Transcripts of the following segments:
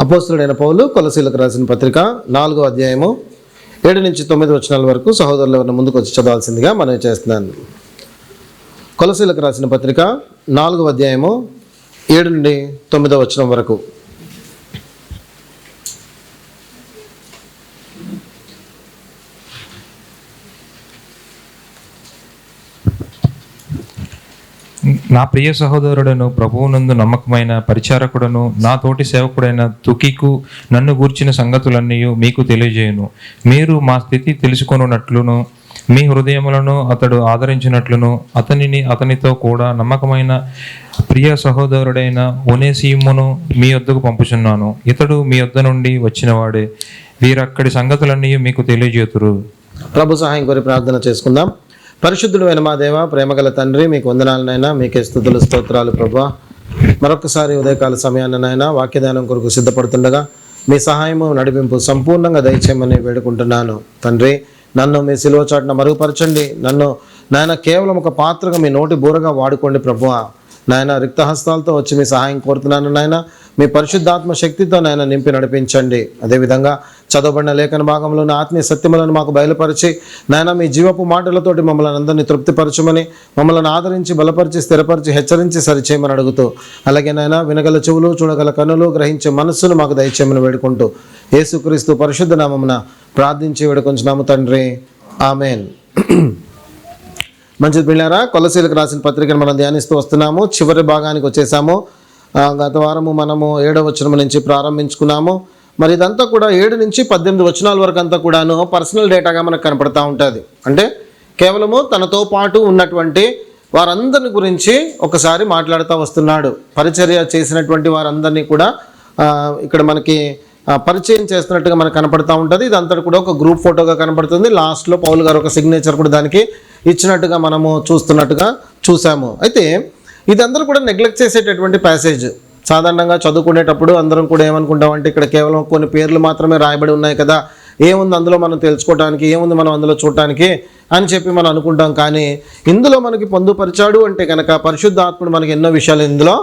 అపోస్తలుడైన పౌలు కొలసీలకు రాసిన పత్రిక 4వ అధ్యాయము 7 నుంచి 9 వచనాల వరకు సహోదరులు ఎవరిని ముందుకు వచ్చి చదవాల్సిందిగా మనం చేస్తున్నాను. కొలసీలకు రాసిన పత్రిక 4వ అధ్యాయము 7 నుండి 9వ వచనం వరకు. నా ప్రియ సహోదరుడను ప్రభువునందు నమ్మకమైన పరిచారకుడను నా తోటి సేవకుడైన తుకికు నన్ను గూర్చిన సంగతులన్నీ మీకు తెలియజేయును. మీరు మా స్థితి తెలుసుకొనున్నట్లును మీ హృదయములను అతడు ఆదరించినట్లును అతనితో కూడా నమ్మకమైన ప్రియ సహోదరుడైన ఒనేసిమును మీ వద్దకు పంపుచున్నాను. ఇతడు మీ వద్ద నుండి వచ్చినవాడే. వీరక్కడి సంగతులన్నీ మీకు తెలియజేతురు. ప్రభు సహాయం కోరి ప్రార్థన చేసుకుందాం. పరిశుద్ధుడు అయిన మా దేవ, ప్రేమగల తండ్రి, మీకు వందనాలనైనా, మీకే స్తుతులు స్తోత్రాలు ప్రభా. మరొకసారి ఉదయకాల సమయాన్నైనా వాక్యదానం కొరకు సిద్ధపడుతుండగా మీ సహాయము నడిపింపు సంపూర్ణంగా దయచేయమని వేడుకుంటున్నాను తండ్రి. నన్ను మీ సిలువ చాటున మరుగుపరచండి. నన్ను నాయన కేవలం ఒక పాత్రగా మీ నోటి బూరగా వాడుకోండి ప్రభువా. నాయన రిక్తహస్తాలతో వచ్చి మీ సహాయం కోరుతున్నాను నాయన. మీ పరిశుద్ధాత్మ శక్తితో నాయన నింపి నడిపించండి. అదేవిధంగా చదవబడిన లేఖన భాగంలోని ఆత్మీయ సత్యములను మాకు బయలుపరిచి నాయన మీ జీవపు మాటలతోటి మమ్మల్ని అందరినీ తృప్తిపరచమని, మమ్మల్ని ఆదరించి బలపరిచి స్థిరపరిచి హెచ్చరించి సరిచేయమని అడుగుతూ, అలాగే నాయన వినగల చెవులు, చూడగల కన్నులు, గ్రహించే మనస్సును మాకు దయచేయమని వేడుకుంటూ యేసుక్రీస్తు పరిశుద్ధ నామమున ప్రార్థించి వేడుకొంచున్నాము తండ్రి. ఆమెన్. మంచిది పిల్లారా, కొలసీలకు రాసిన పత్రికను మనం ధ్యానిస్తూ వస్తున్నాము. చివరి భాగానికి వచ్చేసాము. గత వారము మనము 7వ వచనం నుంచి ప్రారంభించుకున్నాము. మరి ఇదంతా కూడా 7 నుంచి 18 వచనాల వరకు అంతా కూడాను పర్సనల్ డేటాగా మనకు కనపడతా ఉంటుంది. అంటే కేవలము తనతో పాటు ఉన్నటువంటి వారందరిని గురించి ఒకసారి మాట్లాడుతూ వస్తున్నాడు. పరిచర్య చేసినటువంటి వారందరినీ కూడా ఇక్కడ మనకి పరిచయం చేస్తున్నట్టుగా మనకు కనపడతా ఉంటుంది. ఇదంతా కూడా ఒక గ్రూప్ ఫోటోగా కనపడుతుంది. లాస్ట్లో పౌలు గారు ఒక సిగ్నేచర్ కూడా దానికి ఇచ్చినట్టుగా మనము చూసాము. అయితే ఇదందరూ కూడా నెగ్లెక్ట్ చేసేటటువంటి ప్యాసేజ్. సాధారణంగా చదువుకునేటప్పుడు అందరం కూడా ఏమనుకుంటామంటే ఇక్కడ కేవలం కొన్ని పేర్లు మాత్రమే రాయబడి ఉన్నాయి కదా, ఏముంది అందులో మనం తెలుసుకోవడానికి, ఏముంది మనం అందులో చూడటానికి అని చెప్పి మనం అనుకుంటాం. కానీ ఇందులో మనకి పొందుపరిచాడు అంటే కనుక పరిశుద్ధాత్ముడు మనకి ఎన్నో విషయాలు ఇందులో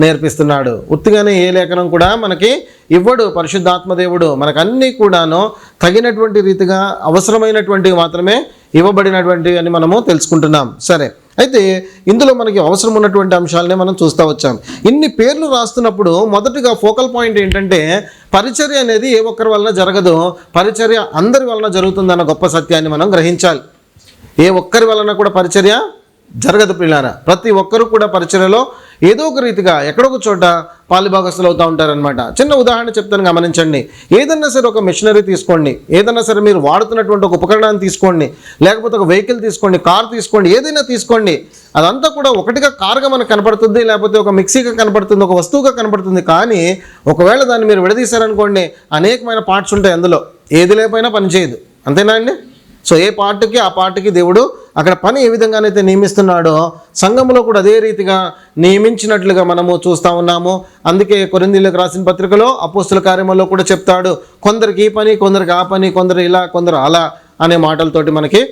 నేర్పిస్తున్నాడు. ఉత్తిగానే ఏ లేఖనం కూడా మనకి ఇవ్వడు పరిశుద్ధాత్మదేవుడు. మనకన్నీ కూడాను తగినటువంటి రీతిగా అవసరమైనటువంటివి మాత్రమే ఇవ్వబడినటువంటివి అని మనము తెలుసుకుంటున్నాం. సరే, అయితే ఇందులో మనకి అవసరం ఉన్నటువంటి అంశాలనే మనం చూస్తూ వచ్చాం. ఇన్ని పేర్లు రాస్తున్నప్పుడు మొదటిగా ఫోకల్ పాయింట్ ఏంటంటే పరిచర్య అనేది ఏ ఒక్కరి వలన జరగదు, పరిచర్య అందరి వలన జరుగుతుందన్న గొప్ప సత్యాన్ని మనం గ్రహించాలి. ఏ ఒక్కరి వలన కూడా పరిచర్య జరగదు పిల్లారా. ప్రతి ఒక్కరు కూడా పరిచర్యలో ఏదో ఒక రీతిగా ఎక్కడొక చోట పాలుభాగస్తులు అవుతూ ఉంటారనమాట. చిన్న ఉదాహరణ చెప్తాను, గమనించండి. ఏదన్నా సరే ఒక మిషనరీ తీసుకోండి, ఏదన్నా సరే మీరు వాడుతున్నటువంటి ఒక ఉపకరణాన్ని తీసుకోండి, లేకపోతే ఒక వెహికల్ తీసుకోండి, కార్ తీసుకోండి, ఏదైనా తీసుకోండి. అదంతా కూడా ఒకటిగా కారుగా మనకు కనపడుతుంది, లేకపోతే ఒక మిక్సీగా కనపడుతుంది, ఒక వస్తువుగా కనపడుతుంది. కానీ ఒకవేళ దాన్ని మీరు విడదీశారనుకోండి, అనేకమైన పార్ట్స్ ఉంటాయి అందులో. ఏది లేకపోయినా పనిచేయదు. అంతేనా అండి? సో ఏ పార్ట్కి ఆ పార్ట్కి దేవుడు అక్కడ పని ఏ విధంగానైతే నియమిస్తున్నాడో సంఘంలో కూడా అదే రీతిగా నియమించినట్లుగా మనము చూస్తూ ఉన్నాము. అందుకే కొరింథీయులకు రాసిన పత్రికలో అపోస్తుల కార్యములో కూడా చెప్తాడు, కొందరికి ఈ పని, కొందరికి ఆ పని, కొందరు ఇలా, కొందరు అలా అనే మాటలతోటి మనకి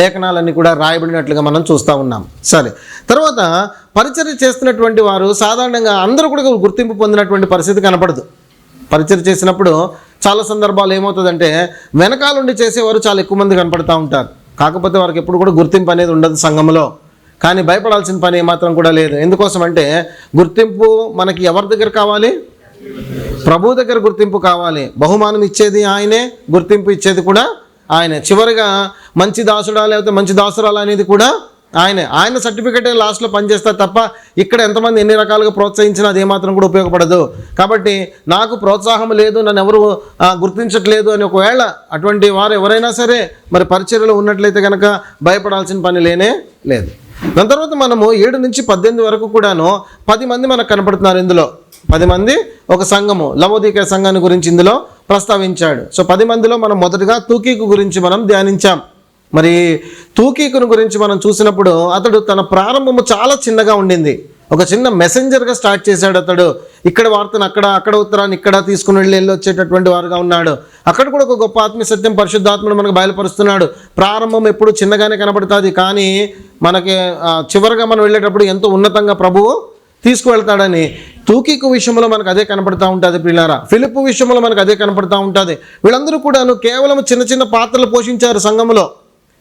లేఖనాలన్నీ కూడా రాయబడినట్లుగా మనం చూస్తూ ఉన్నాం. సరే, తర్వాత పరిచర్య చేస్తున్నటువంటి వారు సాధారణంగా అందరూ కూడా గుర్తింపు పొందినటువంటి పరిస్థితి కనపడదు. పరిచర్య చేసినప్పుడు చాలా సందర్భాలు ఏమవుతుందంటే వెనకాలండి చేసేవారు చాలా ఎక్కువ మంది కనపడుతూ ఉంటారు. కాకపోతే వారికి ఎప్పుడు కూడా గుర్తింపు అనేది ఉండదు సంఘంలో. కానీ భయపడాల్సిన పని ఏమాత్రం కూడా లేదు. ఎందుకోసం అంటే గుర్తింపు మనకి ఎవరి దగ్గర కావాలి? ప్రభు దగ్గర గుర్తింపు కావాలి. బహుమానం ఇచ్చేది ఆయనే, గుర్తింపు ఇచ్చేది కూడా ఆయనే. చివరిగా మంచి దాసుడా లేకపోతే మంచి దాసురాలు అనేది కూడా ఆయన సర్టిఫికేటే లాస్ట్లో పనిచేస్తారు తప్ప ఇక్కడ ఎంతమంది ఎన్ని రకాలుగా ప్రోత్సహించినా అది ఏమాత్రం కూడా ఉపయోగపడదు. కాబట్టి నాకు ప్రోత్సాహం లేదు, నన్ను ఎవరు గుర్తించట్లేదు అని ఒకవేళ అటువంటి వారు ఎవరైనా సరే మరి పరిచర్యలో ఉన్నట్లయితే కనుక భయపడాల్సిన పని లేనే లేదు. దాని తర్వాత మనము 7 నుంచి 18 వరకు కూడాను 10 మంది మనకు కనపడుతున్నారు. ఇందులో 10 మంది ఒక సంఘము, లవోదికయ సంఘాన్ని గురించి ఇందులో ప్రస్తావించాడు. సో 10 మందిలో మనం మొదటగా తూకీకు గురించి మనం ధ్యానించాం. మరి తూకీకును గురించి మనం చూసినప్పుడు అతడు తన ప్రారంభము చాలా చిన్నగా ఉండింది. ఒక చిన్న మెసెంజర్గా స్టార్ట్ చేశాడు. అతడు ఇక్కడ వార్తను అక్కడ ఉత్తరాన్ని ఇక్కడ తీసుకుని వెళ్ళి వచ్చేటటువంటి వారుగా ఉన్నాడు. అక్కడ కూడా ఒక గొప్ప ఆత్మీయ సత్యం పరిశుద్ధాత్ముడు మనకు బయలుపరుస్తున్నాడు. ప్రారంభం ఎప్పుడు చిన్నగానే కనబడుతుంది, కానీ మనకి చివరిగా మనం వెళ్ళేటప్పుడు ఎంతో ఉన్నతంగా ప్రభువు తీసుకువెళ్తాడని. తూకీకు విషయంలో మనకు అదే కనపడతా ఉంటుంది ప్రియులారా. ఫిలిప్పు విషయంలో మనకు అదే కనపడతా ఉంటుంది. వీళ్ళందరూ కూడాను కేవలం చిన్న చిన్న పాత్రలు పోషించారు సంఘంలో.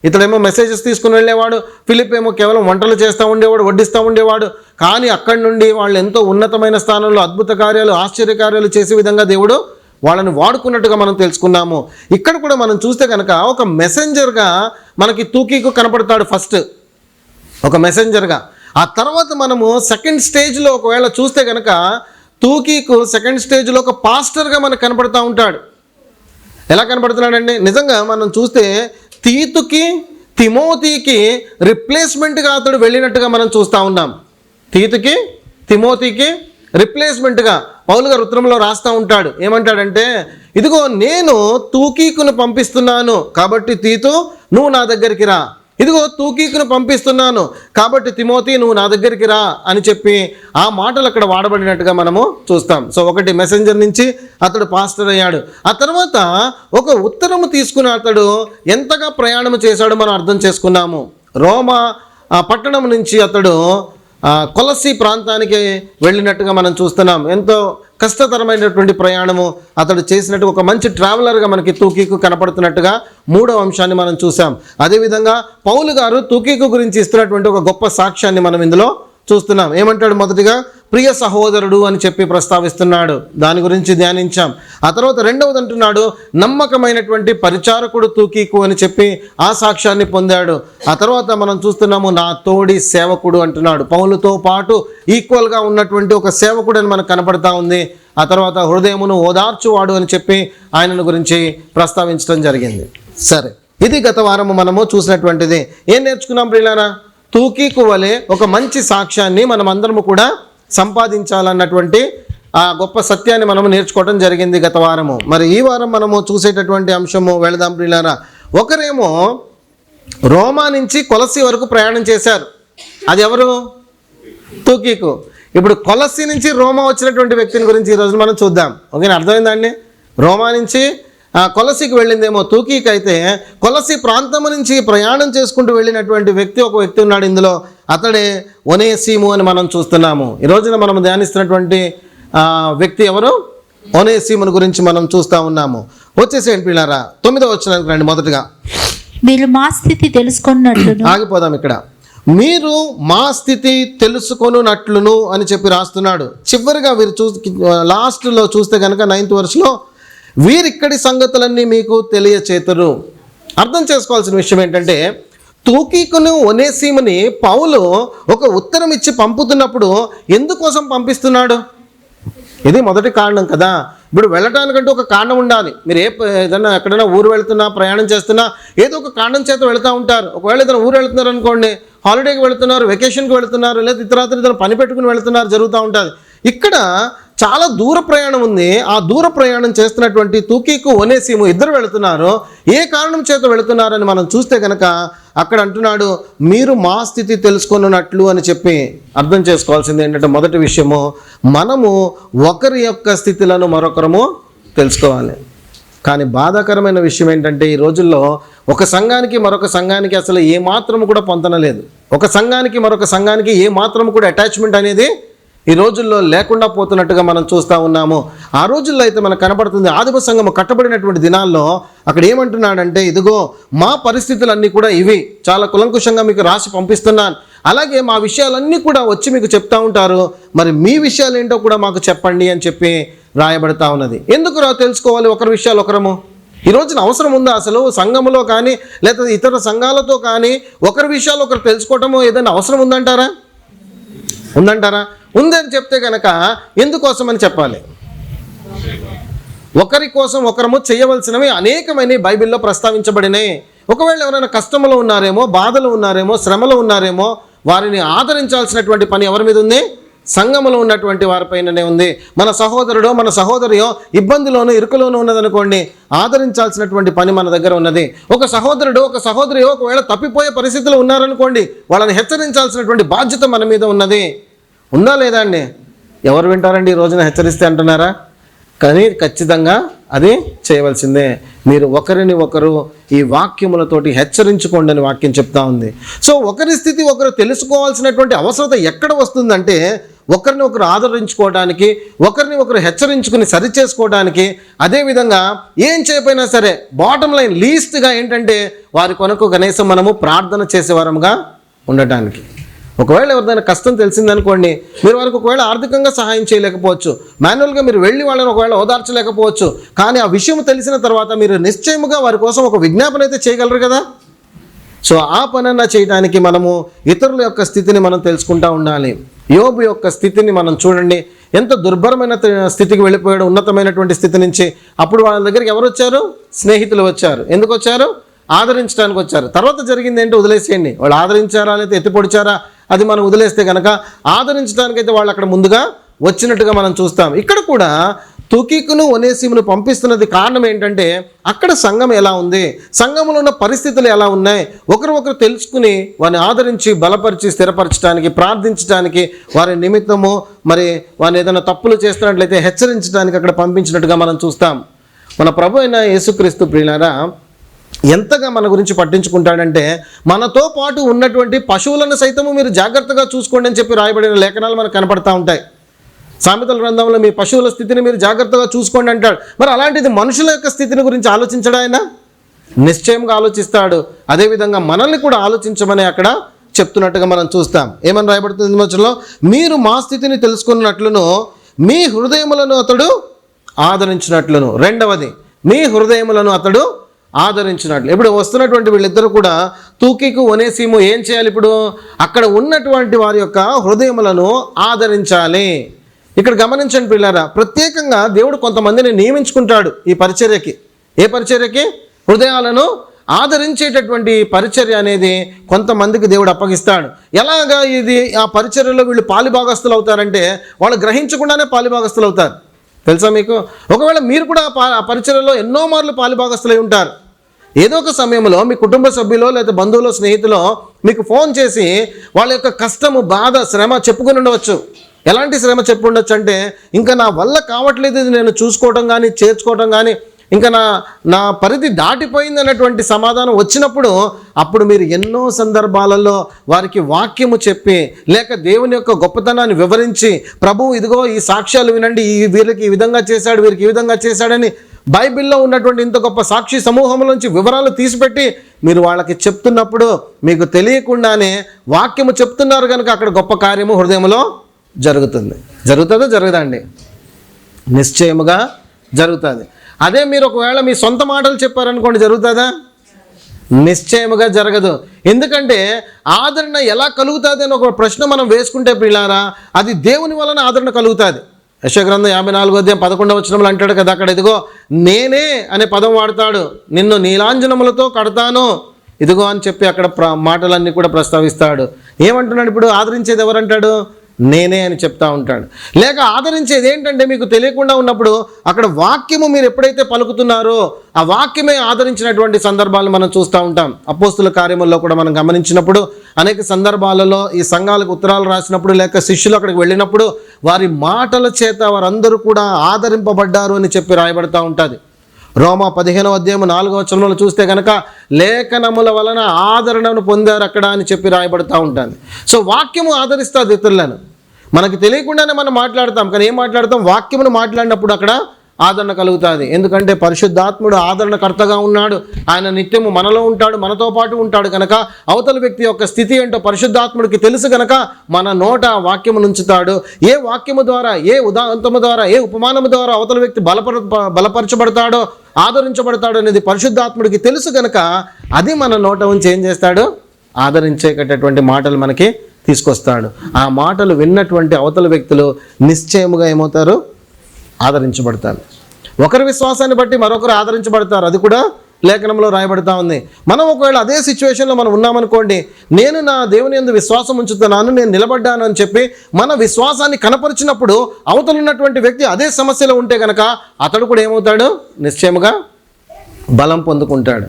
ఇతడేమో మెసేజెస్ తీసుకుని వెళ్ళేవాడు, ఫిలిప్ ఏమో కేవలం వంటలు చేస్తూ ఉండేవాడు, వడ్డిస్తూ ఉండేవాడు. కానీ అక్కడి నుండి వాళ్ళు ఎంతో ఉన్నతమైన స్థానంలో అద్భుత కార్యాలు, ఆశ్చర్యకార్యాలు చేసే విధంగా దేవుడు వాళ్ళని వాడుకున్నట్టుగా మనం తెలుసుకున్నాము. ఇక్కడ కూడా మనం చూస్తే కనుక ఒక మెసెంజర్గా మనకి తూకీకు కనపడతాడు ఫస్ట్, ఒక మెసెంజర్గా. ఆ తర్వాత మనము సెకండ్ స్టేజ్లో ఒకవేళ చూస్తే కనుక తూకీకు సెకండ్ స్టేజ్లో ఒక పాస్టర్గా మనకు కనపడతా ఉంటాడు. ఎలా కనపడుతున్నాడండి? నిజంగా మనం చూస్తే తీతుకి, తిమోతికి రిప్లేస్మెంట్గా అతడు వెళ్ళినట్టుగా మనం చూస్తూ ఉన్నాం. తీతుకి, తిమోతికి రిప్లేస్మెంట్గా పౌలు గారు ఉత్తరంలో రాస్తూ ఉంటాడు. ఏమంటాడంటే, ఇదిగో నేను తూకీకును పంపిస్తున్నాను కాబట్టి తీతు నువ్వు నా దగ్గరికి రా, ఇదిగో తూకీకును పంపిస్తున్నాను కాబట్టి తిమోతి నువ్వు నా దగ్గరికి రా అని చెప్పి ఆ మాటలు అక్కడ వాడబడినట్టుగా మనము చూస్తాం. సో ఒకటి మెసెంజర్ నుంచి అతడు పాస్టర్ అయ్యాడు. ఆ తర్వాత ఒక ఉత్తరము తీసుకుని అతడు ఎంతగా ప్రయాణం చేశాడో మనం అర్థం చేసుకున్నాము. రోమా పట్టణం నుంచి అతడు కొలసి ప్రాంతానికి వెళ్ళినట్టుగా మనం చూస్తున్నాం. ఎంతో కష్టతరమైనటువంటి ప్రయాణము అతడు చేసినట్టు ఒక మంచి ట్రావెలర్గా మనకి తూకీకు కనపడుతున్నట్టుగా మూడవ అంశాన్ని మనం చూసాం. అదేవిధంగా పౌలు గారు తూకీకు గురించి ఇస్తున్నటువంటి ఒక గొప్ప సాక్ష్యాన్ని మనం ఇందులో చూస్తున్నాం. ఏమంటాడు? మొదటిగా ప్రియ సహోదరుడు అని చెప్పి ప్రస్తావిస్తున్నాడు, దాని గురించి ధ్యానించాం. ఆ తర్వాత రెండవది అంటున్నాడు నమ్మకమైనటువంటి పరిచారకుడు తూకీకు అని చెప్పి ఆ సాక్ష్యాన్ని పొందాడు. ఆ తర్వాత మనం చూస్తున్నాము నా తోడి సేవకుడు అంటున్నాడు. పౌలుతో పాటు ఈక్వల్గా ఉన్నటువంటి ఒక సేవకుడు అని మనకు కనపడతా ఉంది. ఆ తర్వాత హృదయమును ఓదార్చువాడు అని చెప్పి ఆయనను గురించి ప్రస్తావించడం జరిగింది. సరే, ఇది గత వారము మనము చూసినటువంటిది. ఏం నేర్చుకున్నాం ప్రియులారా? తూకీకు వలె ఒక మంచి సాక్ష్యాన్ని మనం అందరము కూడా సంపాదించాలన్నటువంటి ఆ గొప్ప సత్యాన్ని మనము నేర్చుకోవడం జరిగింది గత వారము. మరి ఈ వారం మనము చూసేటటువంటి అంశము వెళదాం ప్రియులారా. ఒకరేమో రోమా నుంచి కొలసి వరకు ప్రయాణం చేశారు. అది ఎవరు? తూకీకు. ఇప్పుడు కొలసి నుంచి రోమా వచ్చినటువంటి వ్యక్తిని గురించి ఈరోజు మనం చూద్దాం. ఓకేనా? అర్థమైందండి? రోమా నుంచి కొలసికి వెళ్ళిందేమో తూకీకి. అయితే కొలసి ప్రాంతం నుంచి ప్రయాణం చేసుకుంటూ వెళ్ళినటువంటి ఒక వ్యక్తి ఉన్నాడు ఇందులో. అతడే ఒనేసిము అని మనం చూస్తున్నాము. ఈ రోజున మనం ధ్యానిస్తున్నటువంటి వ్యక్తి ఎవరు? ఒనేసిముని గురించి మనం చూస్తూ ఉన్నాము. వచ్చేసేయండి పిల్లారా, 9వ వచనానికి రండి. మొదటగా మీరు మా స్థితి తెలుసుకున్నట్లును. ఆగిపోదాం ఇక్కడ. మీరు మా స్థితి తెలుసుకొనున్నట్లును అని చెప్పి రాస్తున్నాడు. చివరిగా వీరు లాస్ట్లో చూస్తే కనుక 9th verseలో వీరిక్కడి సంగతులన్నీ మీకు తెలియచేతురు. అర్థం చేసుకోవాల్సిన విషయం ఏంటంటే, తూకీకును ఒనేసిముని పౌలు ఒక ఉత్తరం ఇచ్చి పంపుతున్నప్పుడు ఎందుకోసం పంపిస్తున్నాడు? ఇది మొదటి కారణం కదా. ఇప్పుడు వెళ్ళటానికంటే ఒక కారణం ఉండాలి. మీరు ఏదైనా ఎక్కడైనా ఊరు వెళ్తున్నా, ప్రయాణం చేస్తున్నా ఏదో ఒక కారణం చేత వెళ్తూ ఉంటారు. ఒకవేళ ఏదైనా ఊరు వెళ్తున్నారు అనుకోండి, హాలిడేకి వెళుతున్నారు, వెకేషన్కి వెళుతున్నారు, లేదా ఇతర పని పెట్టుకుని వెళుతున్నారు, జరుగుతూ ఉంటుంది. ఇక్కడ చాలా దూర ప్రయాణం ఉంది. ఆ దూర ప్రయాణం చేస్తున్నటువంటి తూకీకు ఒనేసిము ఇద్దరు వెళుతున్నారు. ఏ కారణం చేత వెళుతున్నారని మనం చూస్తే కనుక అక్కడ అంటున్నాడు మీరు మా స్థితి తెలుసుకున్నట్లు అని చెప్పి. అర్థం చేసుకోవాల్సింది ఏంటంటే, మొదటి విషయము మనము ఒకరి యొక్క స్థితులను మరొకరము తెలుసుకోవాలి. కానీ బాధాకరమైన విషయం ఏంటంటే, ఈ రోజుల్లో ఒక సంఘానికి మరొక సంఘానికి అసలు ఏమాత్రము కూడా పొంతనలేదు. ఒక సంఘానికి మరొక సంఘానికి ఏమాత్రము కూడా అటాచ్మెంట్ అనేది ఈ రోజుల్లో లేకుండా పోతున్నట్టుగా మనం చూస్తూ ఉన్నాము. ఆ రోజుల్లో అయితే మనకు కనపడుతుంది, ఆదిమ సంఘము కట్టబడినటువంటి దినాల్లో అక్కడ ఏమంటున్నాడంటే, ఇదిగో మా పరిస్థితులన్నీ కూడా ఇవి, చాలా కులంకుశంగా మీకు రాసి పంపిస్తున్నాను, అలాగే మా విషయాలన్నీ కూడా వచ్చి మీకు చెప్తా ఉంటారు, మరి మీ విషయాలు ఏంటో కూడా మాకు చెప్పండి అని చెప్పి రాయబడతా ఉన్నది. ఎందుకు తెలుసుకోవాలి ఒకరి విషయాలు ఒకరము? ఈ రోజున అవసరం ఉందా అసలు? సంఘములో కానీ లేదా ఇతర సంఘాలతో కానీ ఒకరి విషయాలు ఒకరు తెలుసుకోవటము ఏదైనా అవసరం ఉందంటారా? ఉందని చెప్తే కనుక ఎందుకోసమని చెప్పాలి? ఒకరి కోసం ఒకరము చేయవలసినవి అనేకమైన బైబిల్లో ప్రస్తావించబడినాయి. ఒకవేళ ఎవరైనా కష్టంలో ఉన్నారేమో, బాధలు ఉన్నారేమో, శ్రమలో ఉన్నారేమో, వారిని ఆదరించాల్సినటువంటి పని ఎవరి మీద ఉంది? సంఘములో ఉన్నటువంటి వారిపైననే ఉంది. మన సహోదరుడో మన సహోదరియో ఇబ్బందిలోనూ ఇరుకులోనూ ఉన్నదనుకోండి, ఆదరించాల్సినటువంటి పని మన దగ్గర ఉన్నది. ఒక సహోదరుడు ఒక సహోదరియో ఒకవేళ తప్పిపోయే పరిస్థితులు ఉన్నారనుకోండి, వాళ్ళని హెచ్చరించాల్సినటువంటి బాధ్యత మన మీద ఉన్నది. ఉందా లేదా అండి? ఎవరు వింటారండి ఈ రోజున హెచ్చరిస్తే అంటున్నారా? కానీ ఖచ్చితంగా అది చేయవలసిందే. మీరు ఒకరిని ఒకరు ఈ వాక్యములతోటి హెచ్చరించుకోండి అని వాక్యం చెప్తా ఉంది. సో ఒకరి స్థితి ఒకరు తెలుసుకోవాల్సినటువంటి అవసరత ఎక్కడ వస్తుందంటే, ఒకరిని ఒకరు ఆదరించుకోవడానికి, ఒకరిని ఒకరు హెచ్చరించుకుని సరిచేసుకోవడానికి, అదేవిధంగా ఏం చేయకపోయినా సరే బాటమ్ లైన్ లీస్ట్గా ఏంటంటే వారి కొరకు కనీసం మనము ప్రార్థన చేసేవారంగా ఉండటానికి. ఒకవేళ ఎవరిదైనా కష్టం తెలిసిందనుకోండి, మీరు వారికి ఒకవేళ ఆర్థికంగా సహాయం చేయలేకపోవచ్చు, మాన్యువల్గా మీరు వెళ్ళి వాళ్ళని ఒకవేళ ఓదార్చలేకపోవచ్చు, కానీ ఆ విషయం తెలిసిన తర్వాత మీరు నిశ్చయముగా వారి కోసం ఒక విజ్ఞాపన అయితే చేయగలరు కదా. సో ఆ పనన్నా చేయడానికి మనము ఇతరుల యొక్క స్థితిని మనం తెలుసుకుంటూ ఉండాలి. యోబు యొక్క స్థితిని మనం చూడండి, ఎంత దుర్భరమైన స్థితికి వెళ్ళిపోయాడు, ఉన్నతమైనటువంటి స్థితి నుంచి. అప్పుడు వాళ్ళ దగ్గరికి ఎవరు వచ్చారు? స్నేహితులు వచ్చారు. ఎందుకు వచ్చారు? ఆదరించడానికి వచ్చారు. తర్వాత జరిగింది ఏంటో వదిలేసేయండి. వాళ్ళు ఆదరించారా లేదా ఎత్తిపొడిచారా అది మనం వదిలేస్తే కనుక, ఆదరించడానికైతే వాళ్ళు అక్కడ ముందుగా వచ్చినట్టుగా మనం చూస్తాం. ఇక్కడ కూడా తుకికును ఒనేసిమును పంపిస్తున్నది కారణం ఏంటంటే అక్కడ సంఘం ఎలా ఉంది, సంఘంలో ఉన్న పరిస్థితులు ఎలా ఉన్నాయి, ఒకరు తెలుసుకుని వారిని ఆదరించి బలపరిచి స్థిరపరచడానికి, ప్రార్థించడానికి, వారి నిమిత్తము మరి వారిని ఏదైనా తప్పులు చేస్తున్నట్లయితే హెచ్చరించడానికి అక్కడ పంపించినట్టుగా మనం చూస్తాం. మన ప్రభు అయిన యేసుక్రీస్తు ప్రియులారా ఎంతగా మన గురించి పట్టించుకుంటాడంటే, మనతో పాటు ఉన్నటువంటి పశువులను సైతము మీరు జాగ్రత్తగా చూసుకోండి అని చెప్పి రాయబడిన లేఖనాలు మనకు కనపడతా ఉంటాయి. సామెతల గ్రంథంలో మీ పశువుల స్థితిని మీరు జాగ్రత్తగా చూసుకోండి అంటాడు. మరి అలాంటిది మనుషుల యొక్క స్థితిని గురించి ఆలోచించడా ఆయన? నిశ్చయంగా ఆలోచిస్తాడు. అదేవిధంగా మనల్ని కూడా ఆలోచించమని అక్కడ చెప్తున్నట్టుగా మనం చూస్తాం. ఏమని రాయబడుతుంది వచనంలో? మీరు మా స్థితిని తెలుసుకున్నట్లును మీ హృదయములను అతడు ఆదరించినట్లును. రెండవది, మీ హృదయములను అతడు ఆదరించినట్లు. ఇప్పుడు వస్తున్నటువంటి వీళ్ళిద్దరూ కూడా తూకికు ఒనేసిము ఏం చేయాలి? ఇప్పుడు అక్కడ ఉన్నటువంటి వారి యొక్క హృదయములను ఆదరించాలి. ఇక్కడ గమనించండి పిల్లారా, ప్రత్యేకంగా దేవుడు కొంతమందిని నియమించుకుంటాడు ఈ పరిచర్యకి. ఏ పరిచర్యకి? హృదయాలను ఆదరించేటటువంటి పరిచర్య అనేది కొంతమందికి దేవుడు అప్పగిస్తాడు. ఎలాగా ఇది ఆ పరిచర్యలో వీళ్ళు పాలిభాగస్తులు అవుతారంటే వాళ్ళు గ్రహించకుండానే పాలిభాగస్తులు అవుతారు. తెలుసా మీకు? ఒకవేళ మీరు కూడా ఆ పరిచర్యలో ఎన్నో మార్లు పాలిభాగస్తులై ఉంటారు. ఏదో ఒక సమయంలో మీ కుటుంబ సభ్యులో లేదా బంధువులో స్నేహితులో మీకు ఫోన్ చేసి వాళ్ళ యొక్క కష్టము, బాధ, శ్రమ చెప్పుకుని ఉండవచ్చు. ఎలాంటి శ్రమ చెప్పు ఉండొచ్చు అంటే, ఇంకా నా వల్ల కావట్లేదు ఇది నేను చూసుకోవడం కానీ చేర్చుకోవడం కానీ, ఇంకా నా పరిధి దాటిపోయింది అన్నటువంటి సమాధానం వచ్చినప్పుడు అప్పుడు మీరు ఎన్నో సందర్భాలలో వారికి వాక్యము చెప్పి లేక దేవుని యొక్క గొప్పతనాన్ని వివరించి, ప్రభువు ఇదిగో ఈ సాక్ష్యాలు వినండి, వీరికి ఈ విధంగా చేశాడు, వీరికి ఈ విధంగా చేశాడని బైబిల్లో ఉన్నటువంటి ఇంత గొప్ప సాక్షి సమూహంలోంచి వివరాలు తీసిపెట్టి మీరు వాళ్ళకి చెప్తున్నప్పుడు మీకు తెలియకుండానే వాక్యము చెప్తున్నారు కనుక అక్కడ గొప్ప కార్యము హృదయంలో జరుగుతుంది. జరుగుతుందా? జరగదండి? నిశ్చయముగా జరుగుతుంది. అదే మీరు ఒకవేళ మీ సొంత మాటలు చెప్పారనుకోండి, జరుగుతుందా? నిశ్చయముగా జరగదు. ఎందుకంటే ఆదరణ ఎలా కలుగుతుంది అని ఒక ప్రశ్న మనం వేసుకుంటే పిల్లారా, అది దేవుని వలన ఆదరణ కలుగుతుంది. యెషయా గ్రంథం 54:11 అంటాడు కదా, అక్కడ ఇదిగో నేనే అనే పదం వాడతాడు. నిన్ను నీలాంజనములతో కడతాను ఇదిగో అని చెప్పి అక్కడ మాటలన్నీ కూడా ప్రస్తావిస్తాడు. ఏమంటున్నాడు? ఇప్పుడు ఆదరించేది ఎవరంటాడు? నేనే అని చెప్తా ఉంటాడు. లేక ఆదరించేది ఏంటంటే మీకు తెలియకుండా ఉన్నప్పుడు అక్కడ వాక్యము మీరు ఎప్పుడైతే పలుకుతున్నారో ఆ వాక్యమే ఆదరించినటువంటి సందర్భాలు మనం చూస్తూ ఉంటాం. అపోస్తుల కార్యముల్లో కూడా మనం గమనించినప్పుడు అనేక సందర్భాలలో ఈ సంఘాలకు ఉత్తరాలు రాసినప్పుడు లేక శిష్యులు అక్కడికి వెళ్ళినప్పుడు వారి మాటల చేత వారందరూ కూడా ఆదరింపబడ్డారు అని చెప్పి రాయబడతా ఉంటుంది. రోమా 15:4 చూస్తే కనుక లేఖనముల వలన ఆదరణను పొందారు అక్కడ అని చెప్పి రాయబడుతూ ఉంటుంది. సో వాక్యము ఆదరిస్తుంది ఇతరులను. మనకి తెలియకుండానే మనం మాట్లాడతాం, కానీ ఏం మాట్లాడతాం? వాక్యమును మాట్లాడినప్పుడు అక్కడ ఆదరణ కలుగుతుంది. ఎందుకంటే పరిశుద్ధాత్ముడు ఆదరణకర్తగా ఉన్నాడు. ఆయన నిత్యము మనలో ఉంటాడు, మనతో పాటు ఉంటాడు కనుక అవతల వ్యక్తి యొక్క స్థితి ఏంటో పరిశుద్ధాత్ముడికి తెలుసు కనుక మన నోట వాక్యము నుంచుతాడు. ఏ వాక్యము ద్వారా, ఏ ఉదాంతము ద్వారా, ఏ ఉపమానము ద్వారా అవతల వ్యక్తి బలపరచబడతాడో, ఆదరించబడతాడు అనేది పరిశుద్ధాత్ముడికి తెలుసు కనుక అది మన నోట ఉంచి ఏం చేస్తాడు? ఆదరించేటటువంటి మాటలు మనకి తీసుకొస్తాడు. ఆ మాటలు విన్నటువంటి అవతల వ్యక్తులు నిశ్చయముగా ఏమవుతారు? ఆదరించబడతారు. ఒకరి విశ్వాసాన్ని బట్టి మరొకరు ఆదరించబడతారు. అది కూడా లేఖనంలో రాయబడతా ఉంది. మనం ఒకవేళ అదే సిచ్యువేషన్లో మనం ఉన్నామనుకోండి, నేను నా దేవుని యందు విశ్వాసం ఉంచుతున్నాను, నేను నిలబడ్డాను అని చెప్పి మన విశ్వాసాన్ని కనపరిచినప్పుడు అవతల ఉన్నటువంటి వ్యక్తి అదే సమస్యలో ఉంటే కనుక అతడు కూడా ఏమవుతాడు? నిశ్చయముగా బలం పొందుకుంటాడు.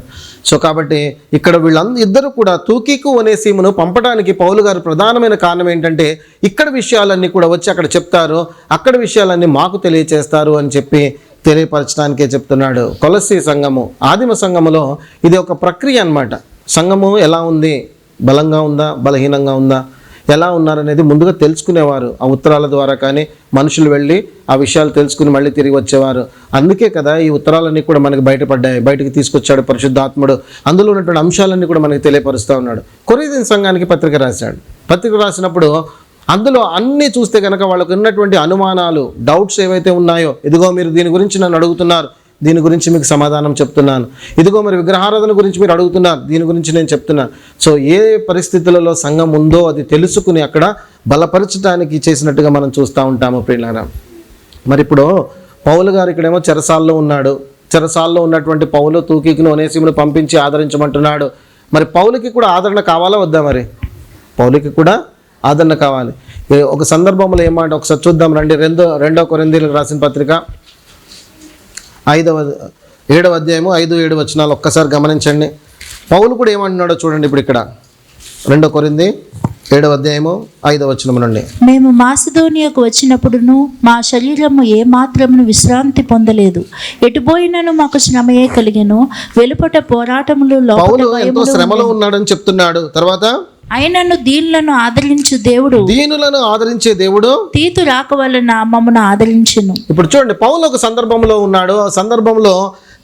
సో కాబట్టి ఇక్కడ ఇద్దరు కూడా తూకీకు ఒనేసిమును పంపడానికి పౌలు గారు ప్రధానమైన కారణం ఏంటంటే ఇక్కడ విషయాలన్నీ కూడా వచ్చి అక్కడ చెప్తారు, అక్కడ విషయాలన్నీ మాకు తెలియచేస్తారు అని చెప్పి తెలియపరచడానికే చెప్తున్నాడు. కొలస్సీ సంఘము, ఆదిమ సంఘములో ఇది ఒక ప్రక్రియ అన్నమాట. సంఘము ఎలా ఉంది? బలంగా ఉందా? బలహీనంగా ఉందా? ఎలా ఉన్నారనేది ముందుగా తెలుసుకునేవారు. ఆ ఉత్తరాల ద్వారా కానీ మనుషులు వెళ్ళి ఆ విషయాలు తెలుసుకుని మళ్ళీ తిరిగి వచ్చేవారు. అందుకే కదా ఈ ఉత్తరాలన్నీ కూడా మనకి బయటపడ్డాయి, బయటకు తీసుకొచ్చాడు పరిశుద్ధాత్ముడు. అందులో ఉన్నటువంటి అంశాలన్నీ కూడా మనకి తెలియపరుస్తూ ఉన్నాడు. కొరింథీ సంఘానికి పత్రిక రాశాడు. పత్రిక రాసినప్పుడు అందులో అన్నీ చూస్తే కనుక వాళ్ళకు ఉన్నటువంటి అనుమానాలు, డౌట్స్ ఏవైతే ఉన్నాయో, ఇదిగో మీరు దీని గురించి నన్ను అడుగుతున్నారు, దీని గురించి మీకు సమాధానం చెప్తున్నాను. ఇదిగో మరి విగ్రహారాధన గురించి మీరు అడుగుతున్నారు, దీని గురించి నేను చెప్తున్నాను. సో ఏ పరిస్థితులలో సంఘం ఉందో అది తెలుసుకుని అక్కడ బలపరచడానికి చేసినట్టుగా మనం చూస్తూ ఉంటాము ప్రియులారా. మరి ఇప్పుడు పౌలు గారు ఇక్కడేమో చెరసాల్లో ఉన్నాడు. చెరసాల్లో ఉన్నటువంటి పౌలు తూకీకును ఒనేసిమును పంపించి ఆదరించమంటున్నాడు. మరి పౌలుకి కూడా ఆదరణ కావాలా వద్దా? మరి పౌలుకి కూడా ఆదరణ కావాలి. ఒక సందర్భంలో ఏమాట ఒకసారి చూద్దాం రండి. రెండో కొరింథీయులకు రాసిన పత్రిక 7వ అధ్యాయము 5-7 వచనాలు ఒక్కసారి గమనించండి. పౌలు కూడా ఏమంటున్నాడో చూడండి. ఇప్పుడు ఇక్కడ 2 కొరింథీ 7వ అధ్యాయము 5వ వచనం నుండి. మేము మాసిదోనియాకు వచ్చినప్పుడును మా శరీరము ఏ మాత్రమును విశ్రాంతి పొందలేదు. ఎటుపోయినను మాకు శ్రమయే కలిగెను. వెలుపట పోరాటములు, పౌలు లోపల ఎంతో శ్రమలో ఉన్నాడని చెప్తున్నాడు. తర్వాత ఆయనను దీనులను ఆదరించే దేవుడు తీతు రాక వలన మమ్మను ఆదరించెను. ఇప్పుడు చూడండి, పౌలు ఒక సందర్భంలో ఉన్నాడు. ఆ సందర్భంలో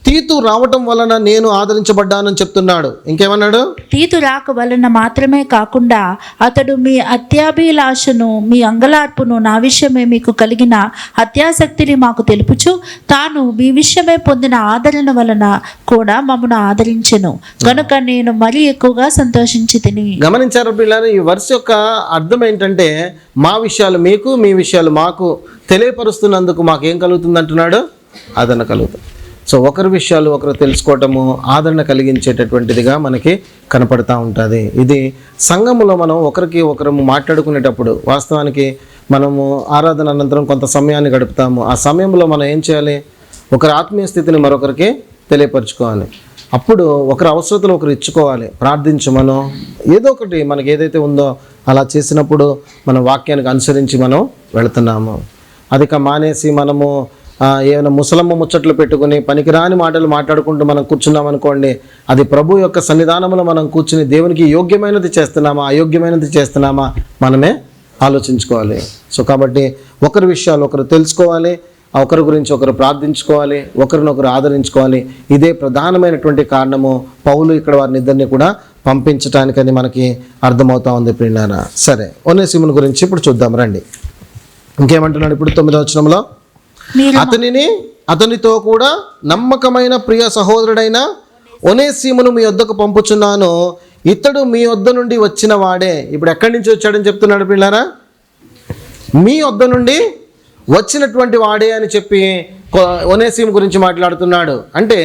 తీతు రావటం వలన నేను ఆదరించబడ్డానని చెప్తున్నాడు. ఇంకేమన్నాడు? తీతు రాక వలన మాత్రమే కాకుండా అతడు మీ అత్యాభిలాషను, మీ అంగలార్పును, నా విషయమే మీకు కలిగిన అత్యాసక్తిని మాకు తెలుపుచు తాను మీ విషయమే పొందిన ఆదరణ వలన కూడా మమ్మను ఆదరించెను. కనుక నేను మరీ ఎక్కువగా సంతోషించి తిని. గమనించారు పిల్లలు, ఈ వర్ష యొక్క అర్థం ఏంటంటే మా విషయాలు మీకు, మీ విషయాలు మాకు తెలియపరుస్తున్నందుకు మాకేం కలుగుతుంది అంటున్నాడు? ఆదరణ కలుగుతుంది. సో ఒకరి విషయాలు ఒకరు తెలుసుకోవటము ఆదరణ కలిగించేటటువంటిదిగా మనకి కనపడతా ఉంటుంది. ఇది సంఘములో మనం ఒకరికి ఒకరు మాట్లాడుకునేటప్పుడు వాస్తవానికి మనము ఆరాధన అనంతరం కొంత సమయాన్ని గడుపుతాము. ఆ సమయంలో మనం ఏం చేయాలి? ఒకరి ఆత్మీయ స్థితిని మరొకరికి తెలియపరచుకోవాలి. అప్పుడు ఒకరి అవసరతలు ఒకరు ఇచ్చుకోవాలి. ప్రార్థించమనో ఏదో ఒకటి మనకి ఏదైతే ఉందో అలా చేసినప్పుడు మన వాక్యానికి అనుసరించి మనం వెళుతున్నాము. అది మానేసి మనము ఏమైనా ముసలమ్మ ముచ్చట్లు పెట్టుకుని పనికిరాని మాటలు మాట్లాడుకుంటూ మనం కూర్చున్నాం అనుకోండి, అది ప్రభు యొక్క సన్నిధానంలో మనం కూర్చుని దేవునికి యోగ్యమైనది చేస్తున్నామా అయోగ్యమైనది చేస్తున్నామా మనమే ఆలోచించుకోవాలి. సో కాబట్టి ఒకరి విషయాలు ఒకరు తెలుసుకోవాలి, ఒకరి గురించి ఒకరు ప్రార్థించుకోవాలి, ఒకరినొకరు ఆదరించుకోవాలి. ఇదే ప్రధానమైనటువంటి కారణము పౌలు ఇక్కడ వారిని ఇద్దరిని కూడా పంపించటానికని మనకి అర్థమవుతా ఉంది ప్రియులారా. సరే, ఒనేసిమును గురించి ఇప్పుడు చూద్దాం రండి. ఇంకేమంటున్నాడు ఇప్పుడు 9వ వచనంలో? అతనితో కూడా నమ్మకమైన ప్రియ సహోదరుడైన ఒనేసిమును మీ వద్దకు పంపుచున్నాను. ఇతడు మీ వద్ద నుండి వచ్చిన వాడే. ఇప్పుడు ఎక్కడి నుంచి వచ్చాడని చెప్తున్నాడు పిల్లారా? మీ వద్ద నుండి వచ్చినటువంటి వాడే అని చెప్పి ఒనేసిము గురించి మాట్లాడుతున్నాడు. అంటే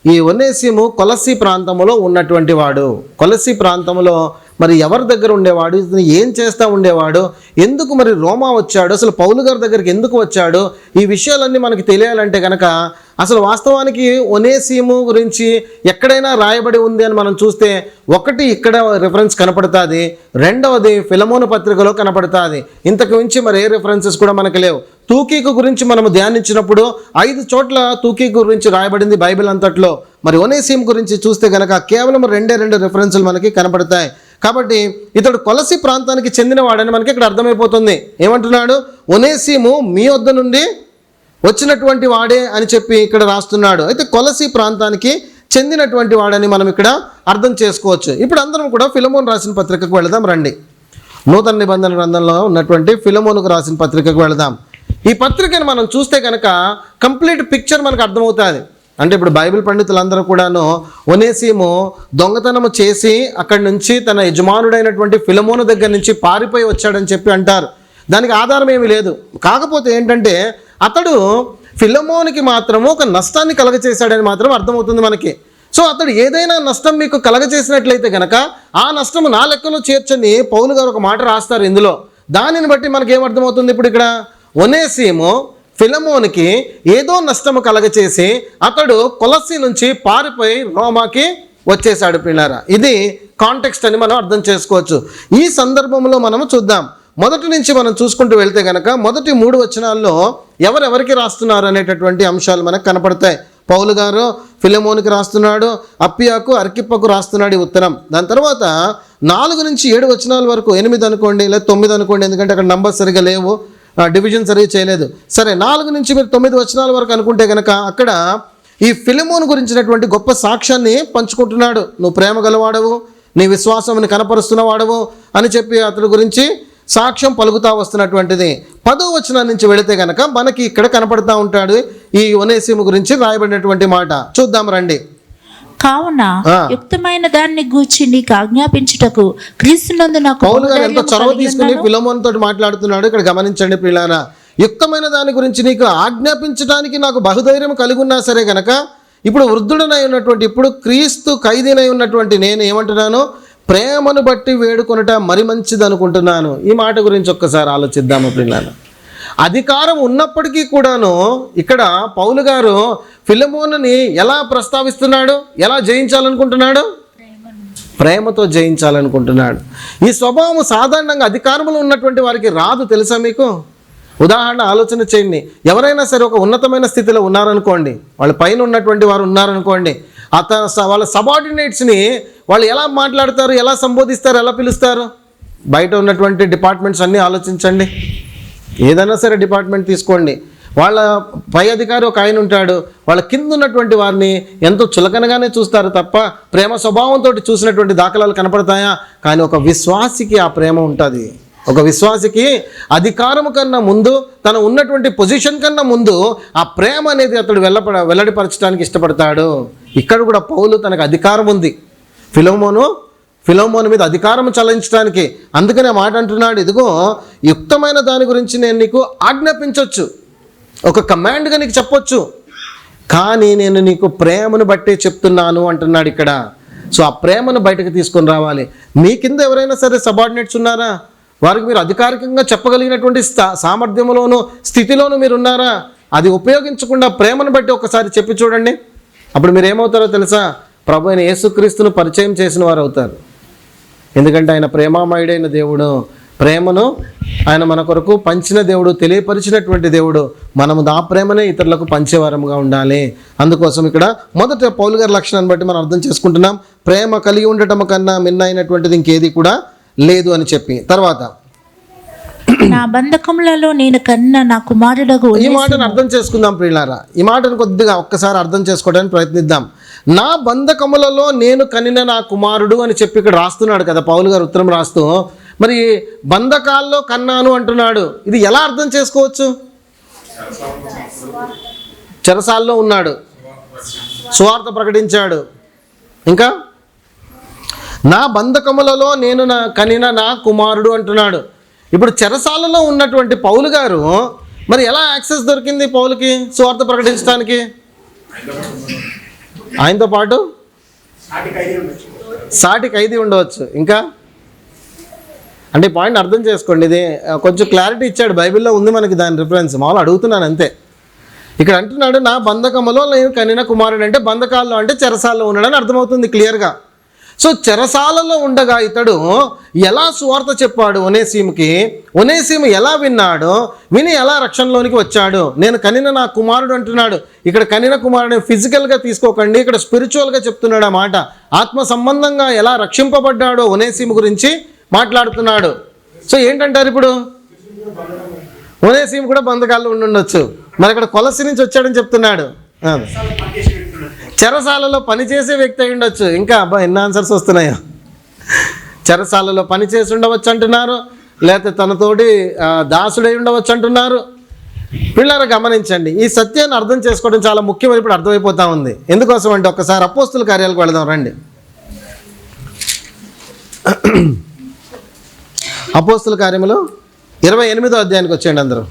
ఈ ఒనేసిము కొలస్సీ ప్రాంతంలో ఉన్నటువంటి వాడు. కొలస్సీ ప్రాంతంలో మరి ఎవరి దగ్గర ఉండేవాడు, ఏం చేస్తూ ఉండేవాడు, ఎందుకు మరి రోమా వచ్చాడు, అసలు పౌలు గారి దగ్గరికి ఎందుకు వచ్చాడు, ఈ విషయాలన్నీ మనకి తెలియాలంటే కనుక అసలు వాస్తవానికి ఒనేసిము గురించి ఎక్కడైనా రాయబడి ఉంది అని మనం చూస్తే ఒకటి ఇక్కడ రిఫరెన్స్ కనపడుతుంది, రెండవది ఫిలమోను పత్రికలో కనపడుతుంది. ఇంతకు మించి మరి ఏ రిఫరెన్సెస్ కూడా మనకు లేవు. తూకీకు గురించి మనము ధ్యానించినప్పుడు 5 చోట్ల తూకీకు గురించి రాయబడింది బైబిల్ అంతట్లో. మరి ఒనేసిము గురించి చూస్తే కనుక కేవలం 2 రిఫరెన్సులు మనకి కనపడతాయి. కాబట్టి ఇతడు కొలసి ప్రాంతానికి చెందినవాడని మనకి ఇక్కడ అర్థమైపోతుంది. ఏమంటున్నాడు? ఒనేసిము మీ వద్ద నుండి వచ్చినటువంటి వాడే అని చెప్పి ఇక్కడ రాస్తున్నాడు. అయితే కొలసి ప్రాంతానికి చెందినటువంటి వాడని మనం ఇక్కడ అర్థం చేసుకోవచ్చు. ఇప్పుడు అందరం కూడా ఫిలమోను రాసిన పత్రికకు వెళదాం రండి. నూతన నిబంధన గ్రంథంలో ఉన్నటువంటి ఫిలమోనుకు రాసిన పత్రికకు వెళదాం. ఈ పత్రికను మనం చూస్తే కనుక కంప్లీట్ పిక్చర్ మనకు అర్థమవుతుంది. అంటే ఇప్పుడు బైబిల్ పండితులందరూ కూడాను ఒనేసిము దొంగతనము చేసి అక్కడి నుంచి తన యజమానుడైనటువంటి ఫిలమోను దగ్గర నుంచి పారిపోయి వచ్చాడని చెప్పి అంటారు. దానికి ఆధారం ఏమీ లేదు. కాకపోతే ఏంటంటే అతడు ఫిలమోనికి మాత్రము ఒక నష్టాన్ని కలగచేశాడని మాత్రం అర్థమవుతుంది మనకి. సో అతడు ఏదైనా నష్టం మీకు కలగచేసినట్లయితే కనుక ఆ నష్టము నా లెక్కలో చేర్చని పౌలు గారు ఒక మాట రాస్తారు ఇందులో. దానిని బట్టి మనకి ఏమర్థమవుతుంది? ఇప్పుడు ఇక్కడ ఒనేసిము ఫిలమోనికి ఏదో నష్టము కలగచేసి అతడు కొలస్సీ నుంచి పారిపోయి రోమాకి వచ్చేసాడు పిల్లారా. ఇది కాంటెక్స్ట్ అని మనం అర్థం చేసుకోవచ్చు. ఈ సందర్భంలో మనము చూద్దాం. మొదటి నుంచి మనం చూసుకుంటూ వెళ్తే కనుక మొదటి 3 వచనాల్లో ఎవరెవరికి రాస్తున్నారు అనేటటువంటి అంశాలు మనకు కనపడతాయి. పౌలు గారు ఫిలమోనికి రాస్తున్నాడు, అప్పియాకు అర్కిప్పకు రాస్తున్నాడు ఈ ఉత్తరం. దాని తర్వాత 4 నుంచి 7 వచనాల వరకు, 8 అనుకోండి లేదా 9 అనుకోండి, ఎందుకంటే అక్కడ నంబర్ సరిగా లేవు, డివిజన్ సరిగా చేయలేదు. సరే, 4 నుంచి మీరు 9 వచనాల వరకు అనుకుంటే కనుక అక్కడ ఈ ఫిలెమోను గురించినటువంటి గొప్ప సాక్ష్యాన్ని పంచుకుంటున్నాడు. నువ్వు ప్రేమ గలవాడవు, నీ విశ్వాసముని కనపరుస్తున్న వాడవు అని చెప్పి అతడి గురించి సాక్ష్యం పలుకుతా వస్తున్నటువంటిది. 10వ వచనం నుంచి వెళితే కనుక మనకి ఇక్కడ కనపడుతూ ఉంటాడు ఈ ఒనేసిము గురించి రాయబడినటువంటి మాట. చూద్దాం రండి. కావున యుక్తమైన దాన్ని గూర్చి నీకు ఆజ్ఞాపించుటకు క్రీస్తునందు నాకు పౌలు గారు ఎంతో చొరవ తీసుకుని ఫిలెమోను తోటి మాట్లాడుతున్నాడు. ఇక్కడ గమనించండి ప్రియులారా, యుక్తమైన దాని గురించి నీకు ఆజ్ఞాపించడానికి నాకు బహుధైర్యం కలిగి ఉన్నా సరే గనక ఇప్పుడు వృద్ధుడనై ఉన్నటువంటి, ఇప్పుడు క్రీస్తు ఖైదీనై ఉన్నటువంటి నేను ఏమంటున్నాను, ప్రేమను బట్టి వేడుకొనుట మరి మంచిది అనుకుంటున్నాను. ఈ మాట గురించి ఒక్కసారి ఆలోచిద్దాము ప్రియులారా. అధికారం ఉన్నప్పటికీ కూడాను ఇక్కడ పౌలు గారు ఫిలెమోనుని ఎలా ప్రస్తావిస్తున్నాడు, ఎలా జయించాలనుకుంటున్నాడు? ప్రేమతో జయించాలనుకుంటున్నాడు. ఈ స్వభావం సాధారణంగా అధికారంలో ఉన్నటువంటి వారికి రాదు, తెలుసా మీకు? ఉదాహరణ ఆలోచన చేయండి. ఎవరైనా సరే ఒక ఉన్నతమైన స్థితిలో ఉన్నారనుకోండి, వాళ్ళ పైన ఉన్నటువంటి వారు ఉన్నారనుకోండి, వాళ్ళ సబార్డినేట్స్ని వాళ్ళు ఎలా మాట్లాడతారు, ఎలా సంబోధిస్తారు, ఎలా పిలుస్తారు? బయట ఉన్నటువంటి డిపార్ట్మెంట్స్ అన్నీ ఆలోచించండి. ఏదైనా సరే డిపార్ట్మెంట్ తీసుకోండి, వాళ్ళ పై అధికారి ఒక ఆయన ఉంటాడు, వాళ్ళ కింద ఉన్నటువంటి వారిని ఎంతో చులకనగానే చూస్తారు తప్ప ప్రేమ స్వభావంతో చూసినటువంటి దాఖలాలు కనపడతాయా? కానీ ఒక విశ్వాసికి ఆ ప్రేమ ఉంటుంది. ఒక విశ్వాసికి అధికారము కన్నా ముందు, తను ఉన్నటువంటి పొజిషన్ కన్నా ముందు ఆ ప్రేమ అనేది అతడు వెల్లడిపరచడానికి ఇష్టపడతాడు. ఇక్కడ కూడా పౌలు తనకు అధికారం ఉంది, ఫిలెమోను మీద అధికారం చలాయించడానికి. అందుకనే మాట అంటున్నాడు, ఇదిగో యుక్తమైన దాని గురించి నేను నీకు ఆజ్ఞాపించవచ్చు, ఒక కమాండ్గా నీకు చెప్పొచ్చు, కానీ నేను నీకు ప్రేమను బట్టే చెప్తున్నాను అంటున్నాడు ఇక్కడ. సో ఆ ప్రేమను బయటకు తీసుకొని రావాలి. మీ కింద ఎవరైనా సరే సబార్డినేట్స్ ఉన్నారా? వారికి మీరు అధికారికంగా చెప్పగలిగినటువంటి సామర్థ్యంలోనూ స్థితిలోనూ మీరు ఉన్నారా? అది ఉపయోగించకుండా ప్రేమను బట్టి ఒకసారి చెప్పి చూడండి. అప్పుడు మీరు ఏమవుతారో తెలుసా? ప్రభు అయిన యేసుక్రీస్తును పరిచయం చేసిన వారు అవుతారు. ఎందుకంటే ఆయన ప్రేమామయుడైన దేవుడు, ప్రేమను ఆయన మన కొరకు పంచిన దేవుడు, తెలియపరిచినటువంటి దేవుడు. మనము ఆ ప్రేమనే ఇతరులకు పంచేవారముగా ఉండాలి. అందుకోసం ఇక్కడ మొదట పౌలు గారి లక్షణాన్ని బట్టి మనం అర్థం చేసుకుంటున్నాం, ప్రేమ కలిగి ఉండటం కన్నా మిన్నైనటువంటిది ఇంకేది కూడా లేదు అని చెప్పి. తర్వాత నా బంధకములలో నేను కన్న నా కుమారుడగు, ఈ మాటను అర్థం చేసుకుందాం ప్రియులారా. ఈ మాటను కొద్దిగా ఒక్కసారి అర్థం చేసుకోవడానికి ప్రయత్నిద్దాం. నా బంధకములలో నేను కనిన నా కుమారుడు అని చెప్పి ఇక్కడ రాస్తున్నాడు కదా పౌలు గారు ఉత్తరం రాస్తూ. మరి బంధకాల్లో కన్నాను అంటున్నాడు, ఇది ఎలా అర్థం చేసుకోవచ్చు? చెరసాల్లో ఉన్నాడు, సువార్త ప్రకటించాడు, ఇంకా నా బంధకములలో నేను కనిన నా కుమారుడు అంటున్నాడు. ఇప్పుడు చెరసాలలో ఉన్నటువంటి పౌలు గారు మరి ఎలా యాక్సెస్ దొరికింది పౌలుకి సువార్త ప్రకటించడానికి? ఆయనతో పాటు సాటి ఖైదీ ఉండవచ్చు. ఇంకా అంటే పాయింట్ అర్థం చేసుకోండి, ఇది కొంచెం క్లారిటీ ఇచ్చాడు, బైబిల్లో ఉంది మనకి దాని రిఫరెన్స్, మామూలు అడుగుతున్నాను అంతే. ఇక్కడ అంటున్నాడు నా బంధకములో నేను కనిన కుమారుడు, అంటే బంధకాల్లో అంటే చెరసాల్లో ఉన్నాడని అర్థమవుతుంది క్లియర్గా. సో చెరసాలలో ఉండగా ఇతడు ఎలా సువార్త చెప్పాడు ఒనేసిముకి, ఒనేసిము ఎలా విన్నాడు, విని ఎలా రక్షణలోనికి వచ్చాడు? నేను కనిన నా కుమారుడు అంటున్నాడు. ఇక్కడ కనిన కుమారుడు ఫిజికల్గా తీసుకోకండి, ఇక్కడ స్పిరిచువల్గా చెప్తున్నాడు ఆ మాట. ఆత్మ సంబంధంగా ఎలా రక్షింపబడ్డాడో ఒనేసిము గురించి మాట్లాడుతున్నాడు. సో ఏంటంటారు ఇప్పుడు? ఒనేసిము కూడా బంధకాల్లో ఉండుండొచ్చు. మరి ఇక్కడ కొలసి నుంచి వచ్చాడని చెప్తున్నాడు. చెరసాలలో పనిచేసే వ్యక్తి అయి ఉండొచ్చు. ఇంకా అబ్బా ఎన్ని ఆన్సర్స్ వస్తున్నాయో. చెరసాలలో పనిచేసి ఉండవచ్చు అంటున్నారు, లేకపోతే తనతోటి దాసుడై ఉండవచ్చు అంటున్నారు. పిల్లలు గమనించండి, ఈ సత్యాన్ని అర్థం చేసుకోవడం చాలా ముఖ్యమని ఇప్పుడు అర్థమైపోతా ఉంది. ఎందుకోసం అంటే ఒక్కసారి అపోస్తుల కార్యాలకు వెళదాం రండి. అపోస్తుల కార్యములు 28వ అధ్యాయానికి వచ్చేయండి అందరూ.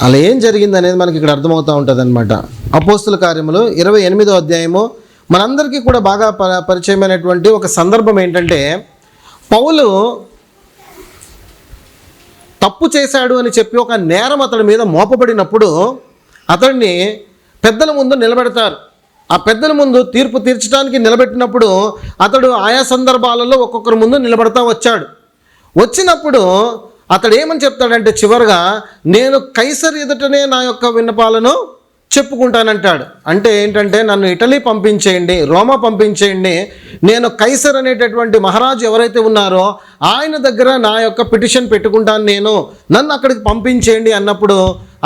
అలా ఏం జరిగింది అనేది మనకి ఇక్కడ అర్థమవుతూ ఉంటుంది అనమాట. అపోస్తుల కార్యములు 28వ అధ్యాయము మనందరికీ కూడా బాగా పరిచయమైనటువంటి ఒక సందర్భం ఏంటంటే, పౌలు తప్పు చేశాడు అని చెప్పి ఒక నేరం అతడి మీద మోపబడినప్పుడు అతడిని పెద్దల ముందు నిలబెడతారు. ఆ పెద్దల ముందు తీర్పు తీర్చడానికి నిలబెట్టినప్పుడు అతడు ఆయా సందర్భాలలో ఒక్కొక్కరి ముందు నిలబడతా వచ్చాడు. వచ్చినప్పుడు అతడు ఏమని చెప్తాడంటే చివరిగా, నేను కైసర్ ఎదుటనే నా యొక్క విన్నపాలను చెప్పుకుంటానంటాడు. అంటే ఏంటంటే నన్ను ఇటలీ పంపించేయండి, రోమా పంపించేయండి, నేను కైసర్ అనేటటువంటి మహారాజు ఎవరైతే ఉన్నారో ఆయన దగ్గర నా యొక్క పిటిషన్ పెట్టుకుంటాను, నన్ను అక్కడికి పంపించేయండి అన్నప్పుడు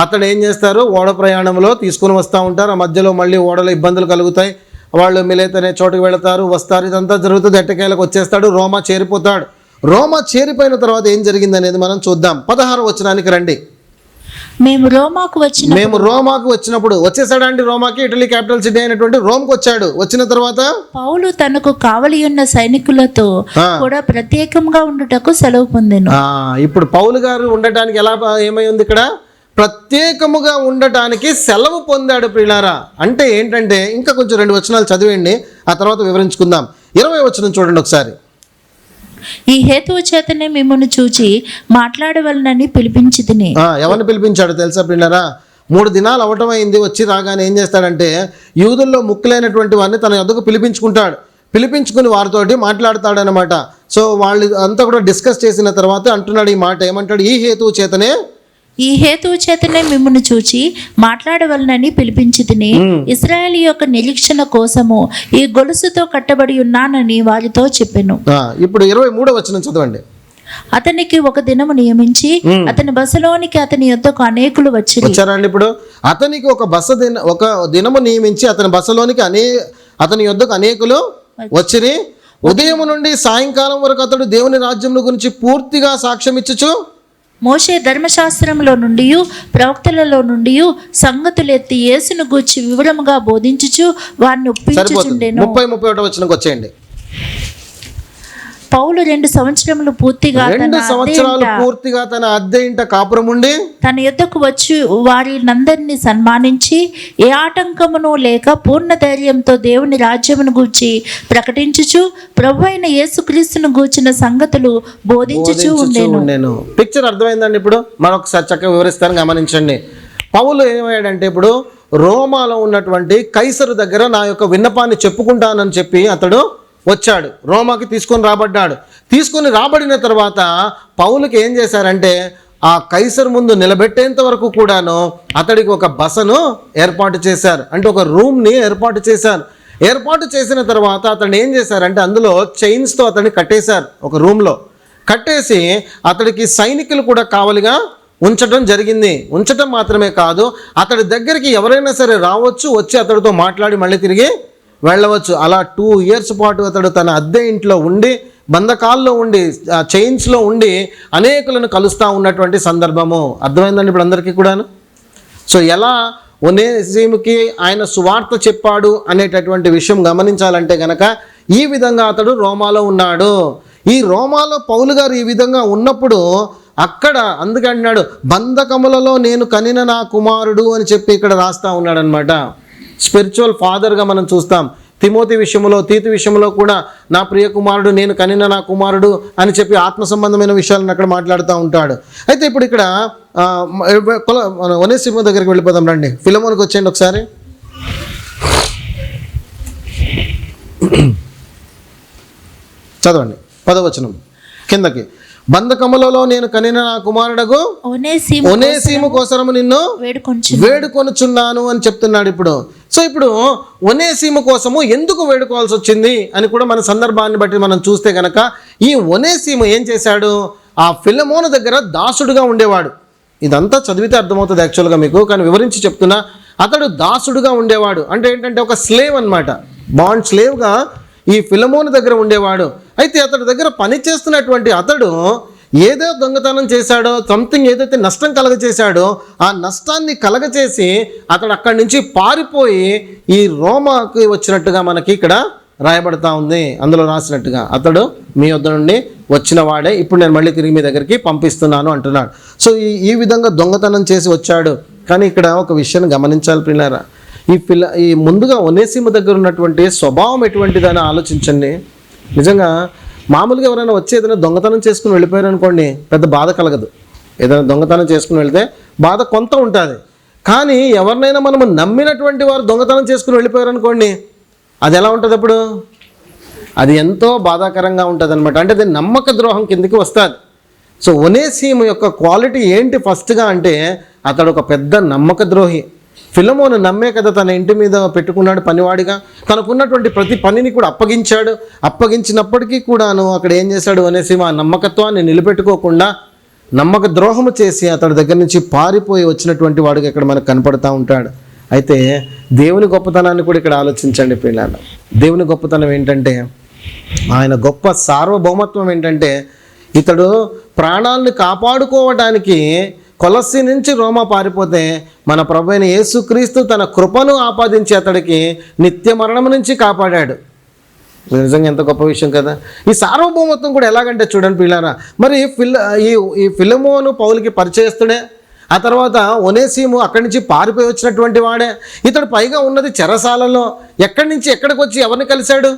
అతడు ఏం చేస్తారు, ఓడ ప్రయాణంలో తీసుకుని వస్తూ ఉంటారు. ఆ మధ్యలో మళ్ళీ ఓడలో ఇబ్బందులు కలుగుతాయి, వాళ్ళు మిలేత్ అనే చోటుకు వెళతారు, వస్తారు, ఇదంతా జరుగుతుంది. ఎట్టకేలకు వచ్చేస్తాడు, రోమా చేరిపోతాడు. రోమా చేరిపోయిన తర్వాత ఏం జరిగింది అనేది మనం చూద్దాం. 16వ వచనానికి రండి. మేము రోమాకు వచ్చినప్పుడు వచ్చేసాడండి. రోమాకి, ఇటలీ క్యాపిటల్ సిటీ అయినటువంటి రోమ్కి వచ్చాడు. వచ్చిన తర్వాత పౌలు తనకు కావలి ఉన్న సైనికులతో కూడా ప్రత్యేకంగా ఉండుటకు సెలవు పొందెను. ఇప్పుడు పౌలు గారు ఉండటానికి ఎలా ఏమై ఉంది, ఇక్కడ ప్రత్యేకముగా ఉండటానికి సెలవు పొందాడు ప్రియులారా. అంటే ఏంటంటే ఇంకా కొంచెం 2 వచనాలు చదివేయండి, ఆ తర్వాత వివరించుకుందాం. 20వ వచనం చూడండి ఒకసారి. ఈ హేతువు చేతనే మిమ్మల్ని చూచి మాట్లాడవలనని పిలిపించితిని. ఎవరిని పిలిపించాడు తెలుసా పిల్లరా? 3 దినాలు అవటమైంది. వచ్చి రాగానే ఏం చేస్తాడంటే యూదుల్లో ముక్కులైనటువంటి వారిని తన యొద్దకు పిలిపించుకుంటాడు. పిలిపించుకుని వారితోటి మాట్లాడతాడనమాట. సో వాళ్ళు అంతా కూడా డిస్కస్ చేసిన తర్వాత అంటున్నాడు ఈ మాట. ఏమంటాడు? ఈ హేతువు చేతనే మిమ్మల్ని చూచి మాట్లాడవలనని పిలిపించితిని. ఇశ్రాయేలు యొక్క నిరీక్షణ కోసము ఈ గొలుసుతో కట్టబడి ఉన్నానని వారితో చెప్పెను. ఇప్పుడు 23వ వచనం చదవండి. అతనికి ఒక దినము నియమించి అతని బసలోనికి అతని యొద్దకు అనేకులు వచ్చారండి. ఇప్పుడు అతనికి ఒక దినము నియమించి అతని బసలోనికి అతని యొద్దకు అనేకులు వచ్చిరి. ఉదయం నుండి సాయంకాలం వరకు అతడు దేవుని రాజ్యం గురించి పూర్తిగా సాక్ష్యం ఇచ్చుచు మోషే ధర్మశాస్త్రంలో నుండి ప్రవక్తలలో నుండి సంగతులు ఎత్తి యేసును గూర్చి వివరముగా బోధించుచు వారిని ఒప్పించుచుండెను. 30-31 వచనంకి వచ్చేయండి. పౌలు 2 సంవత్సరములు పూర్తిగా తన అద్దె ఇంట కాపురం ఉండి తన యొద్దకు వచ్చి వారినందరినీ సన్మానించి ఏ ఆటంకమును లేక పూర్ణ ధైర్యంతో దేవుని రాజ్యమును గూర్చి ప్రకటించుచు ప్రభువైన యేసుక్రీస్తును గూర్చిన సంగతులు బోధించుచు ఉండెను. పిక్చర్ అర్థమైందండి. ఇప్పుడు మరొకసారి చక్కగా వివరిస్తాను, గమనించండి. పౌలు ఏమయ్యాడంటే ఇప్పుడు రోమాలో ఉన్నటువంటి కైసరు దగ్గర నా యొక్క విన్నపాన్ని చెప్పుకుంటానని చెప్పి అతడు వచ్చాడు. రోమాకి తీసుకొని రాబడిన తర్వాత పౌలుకి ఏం చేశారంటే ఆ కైసర్ ముందు నిలబెట్టేంత వరకు కూడాను అతడికి ఒక బసను ఏర్పాటు చేశారు. అంటే ఒక రూమ్ని ఏర్పాటు చేశారు. ఏర్పాటు చేసిన తర్వాత అతను ఏం చేశారంటే అందులో చైన్స్తో అతన్ని కట్టేశారు. ఒక రూమ్లో కట్టేసి అతడికి సైనికులు కూడా కావలిగా ఉంచడం జరిగింది. ఉంచడం మాత్రమే కాదు, అతడి దగ్గరికి ఎవరైనా సరే రావచ్చు, వచ్చి అతడితో మాట్లాడి మళ్ళీ తిరిగి వెళ్ళవచ్చు. అలా 2 years పాటు అతడు తన అద్దె ఇంట్లో ఉండి, బంధకాల్లో ఉండి, చైన్స్లో ఉండి అనేకులను కలుస్తూ ఉన్నటువంటి సందర్భము. అర్థమైందండి ఇప్పుడు అందరికీ కూడాను. సో ఎలా ఒనేసిముకి ఆయన సువార్త చెప్పాడు అనేటటువంటి విషయం గమనించాలంటే గనక ఈ విధంగా అతడు రోమాలో ఉన్నాడు. ఈ రోమాలో పౌలు గారు ఈ విధంగా ఉన్నప్పుడు అక్కడ అందుకే అంటున్నాడు, బంధకములలో నేను కనిన నా కుమారుడు అని చెప్పి ఇక్కడ రాస్తా ఉన్నాడు అనమాట. స్పిరిచువల్ ఫాదర్గా మనం చూస్తాం. తిమోతి విషయంలో, తీతు విషయంలో కూడా నా ప్రియ కుమారుడు, నేను కనిన నా కుమారుడు అని చెప్పి ఆత్మ సంబంధమైన విషయాలను అక్కడ మాట్లాడుతూ ఉంటాడు. అయితే ఇప్పుడు ఇక్కడ ఒనేసిము దగ్గరికి వెళ్ళిపోదాం రండి. ఫిలమోనికి వచ్చేయండి ఒకసారి. చదవండి 10వ వచనం కిందకి. బంధకములలో నేను కనిన నా కుమారుడగు ఒనేసిము కోసము నిన్ను వేడుకొనుచున్నాను అని చెప్తున్నాడు ఇప్పుడు. సో ఇప్పుడు ఒనేసిము కోసము ఎందుకు వేడుకోవాల్సి వచ్చింది అని కూడా మన సందర్భాన్ని బట్టి మనం చూస్తే కనుక ఈ ఒనేసిము ఏం చేశాడు, ఆ ఫిలమోను దగ్గర దాసుడుగా ఉండేవాడు. ఇదంతా చదివితే అర్థమవుతుంది యాక్చువల్గా మీకు, కానీ వివరించి చెప్తున్నా. అతడు దాసుడుగా ఉండేవాడు. అంటే ఏంటంటే ఒక స్లేవ్ అన్నమాట, బాండ్ స్లేవ్గా ఈ ఫిలమోను దగ్గర ఉండేవాడు. అయితే అతడి దగ్గర పని చేస్తున్నటువంటి అతడు ఏదో దొంగతనం చేశాడో, సంథింగ్ ఏదైతే నష్టం కలగచేశాడో ఆ నష్టాన్ని కలగచేసి అతడు అక్కడి నుంచి పారిపోయి ఈ రోమాకి వచ్చినట్టుగా మనకి ఇక్కడ రాయబడతా ఉంది. అందులో రాసినట్టుగా అతడు మీ వద్ద నుండి వచ్చిన వాడే, ఇప్పుడు నేను మళ్ళీ తిరిగి మీ దగ్గరికి పంపిస్తున్నాను అంటున్నాడు. సో ఈ విధంగా దొంగతనం చేసి వచ్చాడు. కానీ ఇక్కడ ఒక విషయాన్ని గమనించాలి పిల్లారా, ఈ ముందుగా ఒనేసిము దగ్గర ఉన్నటువంటి స్వభావం ఎటువంటిదని ఆలోచించండి. నిజంగా మామూలుగా ఎవరైనా వచ్చి ఏదైనా దొంగతనం చేసుకుని వెళ్ళిపోయారు అనుకోండి, పెద్ద బాధ కలగదు. ఏదైనా దొంగతనం చేసుకుని వెళితే బాధ కొంత ఉంటుంది. కానీ ఎవరినైనా మనము నమ్మినటువంటి వారు దొంగతనం చేసుకుని వెళ్ళిపోయారు అనుకోండి, అది ఎలా ఉంటుంది అప్పుడు? అది ఎంతో బాధాకరంగా ఉంటుంది అనమాట. అంటే అది నమ్మక ద్రోహం కిందికి వస్తుంది. సో ఒనేసిము యొక్క క్వాలిటీ ఏంటి ఫస్ట్గా అంటే అతడు ఒక పెద్ద నమ్మక ద్రోహి. ఫిలమోను నమ్మే కదా తన ఇంటి మీద పెట్టుకున్నాడు పనివాడిగా. తనకున్నటువంటి ప్రతి పనిని కూడా అప్పగించాడు. అప్పగించినప్పటికీ కూడాను అక్కడ ఏం చేశాడు ఒనేసిము, ఆ నమ్మకత్వాన్ని నిలబెట్టుకోకుండా నమ్మక ద్రోహము చేసి అతడి దగ్గర నుంచి పారిపోయి వచ్చినటువంటి వాడికి ఇక్కడ మనకు కనపడతా ఉంటాడు. అయితే దేవుని గొప్పతనాన్ని కూడా ఇక్కడ ఆలోచించండి పిల్లలు. దేవుని గొప్పతనం ఏంటంటే, ఆయన గొప్ప సార్వభౌమత్వం ఏంటంటే, ఇతడు ప్రాణాలను కాపాడుకోవడానికి కొలస్సీ నుంచి రోమా పారిపోతే మన ప్రభు అయిన యేసుక్రీస్తు తన కృపను ఆపాదించి అతడికి నిత్య మరణం నుంచి కాపాడాడు. నిజంగా ఎంత గొప్ప విషయం కదా. ఈ సార్వభౌమత్వం కూడా ఎలాగంటే చూడండి పిల్లారా, మరి ఈ ఫిలమోను పౌలుకి పరిచయస్తుడే, ఆ తర్వాత ఒనేసిము అక్కడి నుంచి పారిపోయి వచ్చినటువంటి వాడే. ఇతడు పైగా ఉన్నది చెరసాలలో. ఎక్కడి నుంచి ఎక్కడికి వచ్చి ఎవరిని కలిశాడు?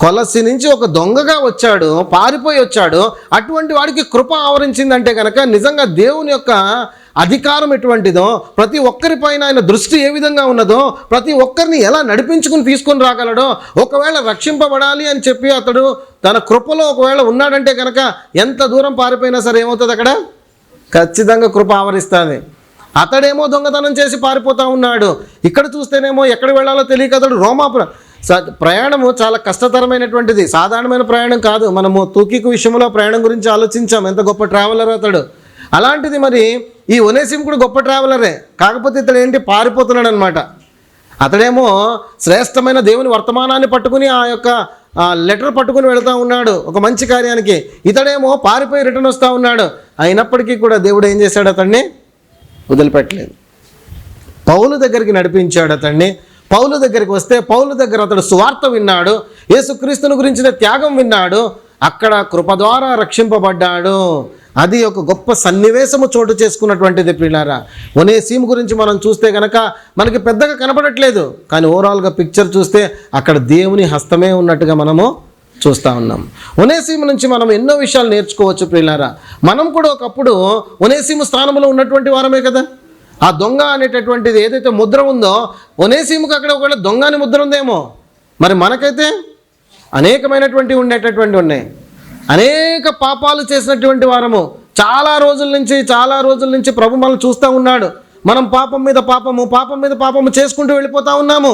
కొలస్సీ నుంచి ఒక దొంగగా వచ్చాడు, పారిపోయి వచ్చాడు. అటువంటి వాడికి కృప ఆవరించిందంటే కనుక నిజంగా దేవుని యొక్క అధికారం ఎటువంటిదో, ప్రతి ఒక్కరిపైన ఆయన దృష్టి ఏ విధంగా ఉన్నదో, ప్రతి ఒక్కరిని ఎలా నడిపించుకుని తీసుకొని రాగలడో, ఒకవేళ రక్షింపబడాలి అని చెప్పి అతడు తన కృపలో ఒకవేళ ఉన్నాడంటే కనుక ఎంత దూరం పారిపోయినా సరే ఏమవుతుంది, అక్కడ ఖచ్చితంగా కృప ఆవరిస్తుంది. అతడేమో దొంగతనం చేసి పారిపోతూ ఉన్నాడు. ఇక్కడ చూస్తేనేమో ఎక్కడ వెళ్ళాలో తెలియక అతడు రోమా ప్రయాణము చాలా కష్టతరమైనటువంటిది, సాధారణమైన ప్రయాణం కాదు. మనము తుకికు విషయంలో ప్రయాణం గురించి ఆలోచించాం, ఎంత గొప్ప ట్రావెలర్ అతడు. అలాంటిది మరి ఈ ఒనేసిము కూడా గొప్ప ట్రావెలరే. కాకపోతే ఇతడు ఏంటి, పారిపోతున్నాడు అనమాట. అతడేమో శ్రేష్టమైన దేవుని వర్తమానాన్ని పట్టుకుని ఆ యొక్క లెటర్ పట్టుకుని వెళుతూ ఉన్నాడు ఒక మంచి కార్యానికి. ఇతడేమో పారిపోయి రిటర్న్ వస్తూ ఉన్నాడు. అయినప్పటికీ కూడా దేవుడు ఏం చేశాడు, అతన్ని వదిలిపెట్టలేదు. పౌలు దగ్గరికి నడిపించాడు అతన్ని. పౌలు దగ్గరికి వస్తే పౌలు దగ్గర అతడు సువార్త విన్నాడు, యేసుక్రీస్తుని గురించిన త్యాగం విన్నాడు. అక్కడ కృప ద్వారా రక్షింపబడ్డాడు. అది ఒక గొప్ప సన్నివేశము చోటు చేసుకున్నటువంటిది ప్రియులారా. ఒనేసిము గురించి మనం చూస్తే కనుక మనకి పెద్దగా కనపడట్లేదు, కానీ ఓవరాల్గా పిక్చర్ చూస్తే అక్కడ దేవుని హస్తమే ఉన్నట్టుగా మనము చూస్తూ ఉన్నాం. ఒనేసిము నుంచి మనం ఎన్నో విషయాలు నేర్చుకోవచ్చు ప్రియులారా. మనం కూడా ఒకప్పుడు ఒనేసిము స్థానంలో ఉన్నటువంటి వారమే కదా. ఆ దొంగ అనేటటువంటిది ఏదైతే ముద్ర ఉందో, ఒనేసిముకి అక్కడ ఒకవేళ దొంగ అని ముద్ర ఉందేమో, మరి మనకైతే అనేకమైనటువంటివి ఉన్నాయి. అనేక పాపాలు చేసినటువంటి వారము. చాలా రోజుల నుంచి ప్రభు మనల్ని చూస్తూ ఉన్నాడు. మనం పాపం మీద పాపము చేసుకుంటూ వెళ్ళిపోతూ ఉన్నాము.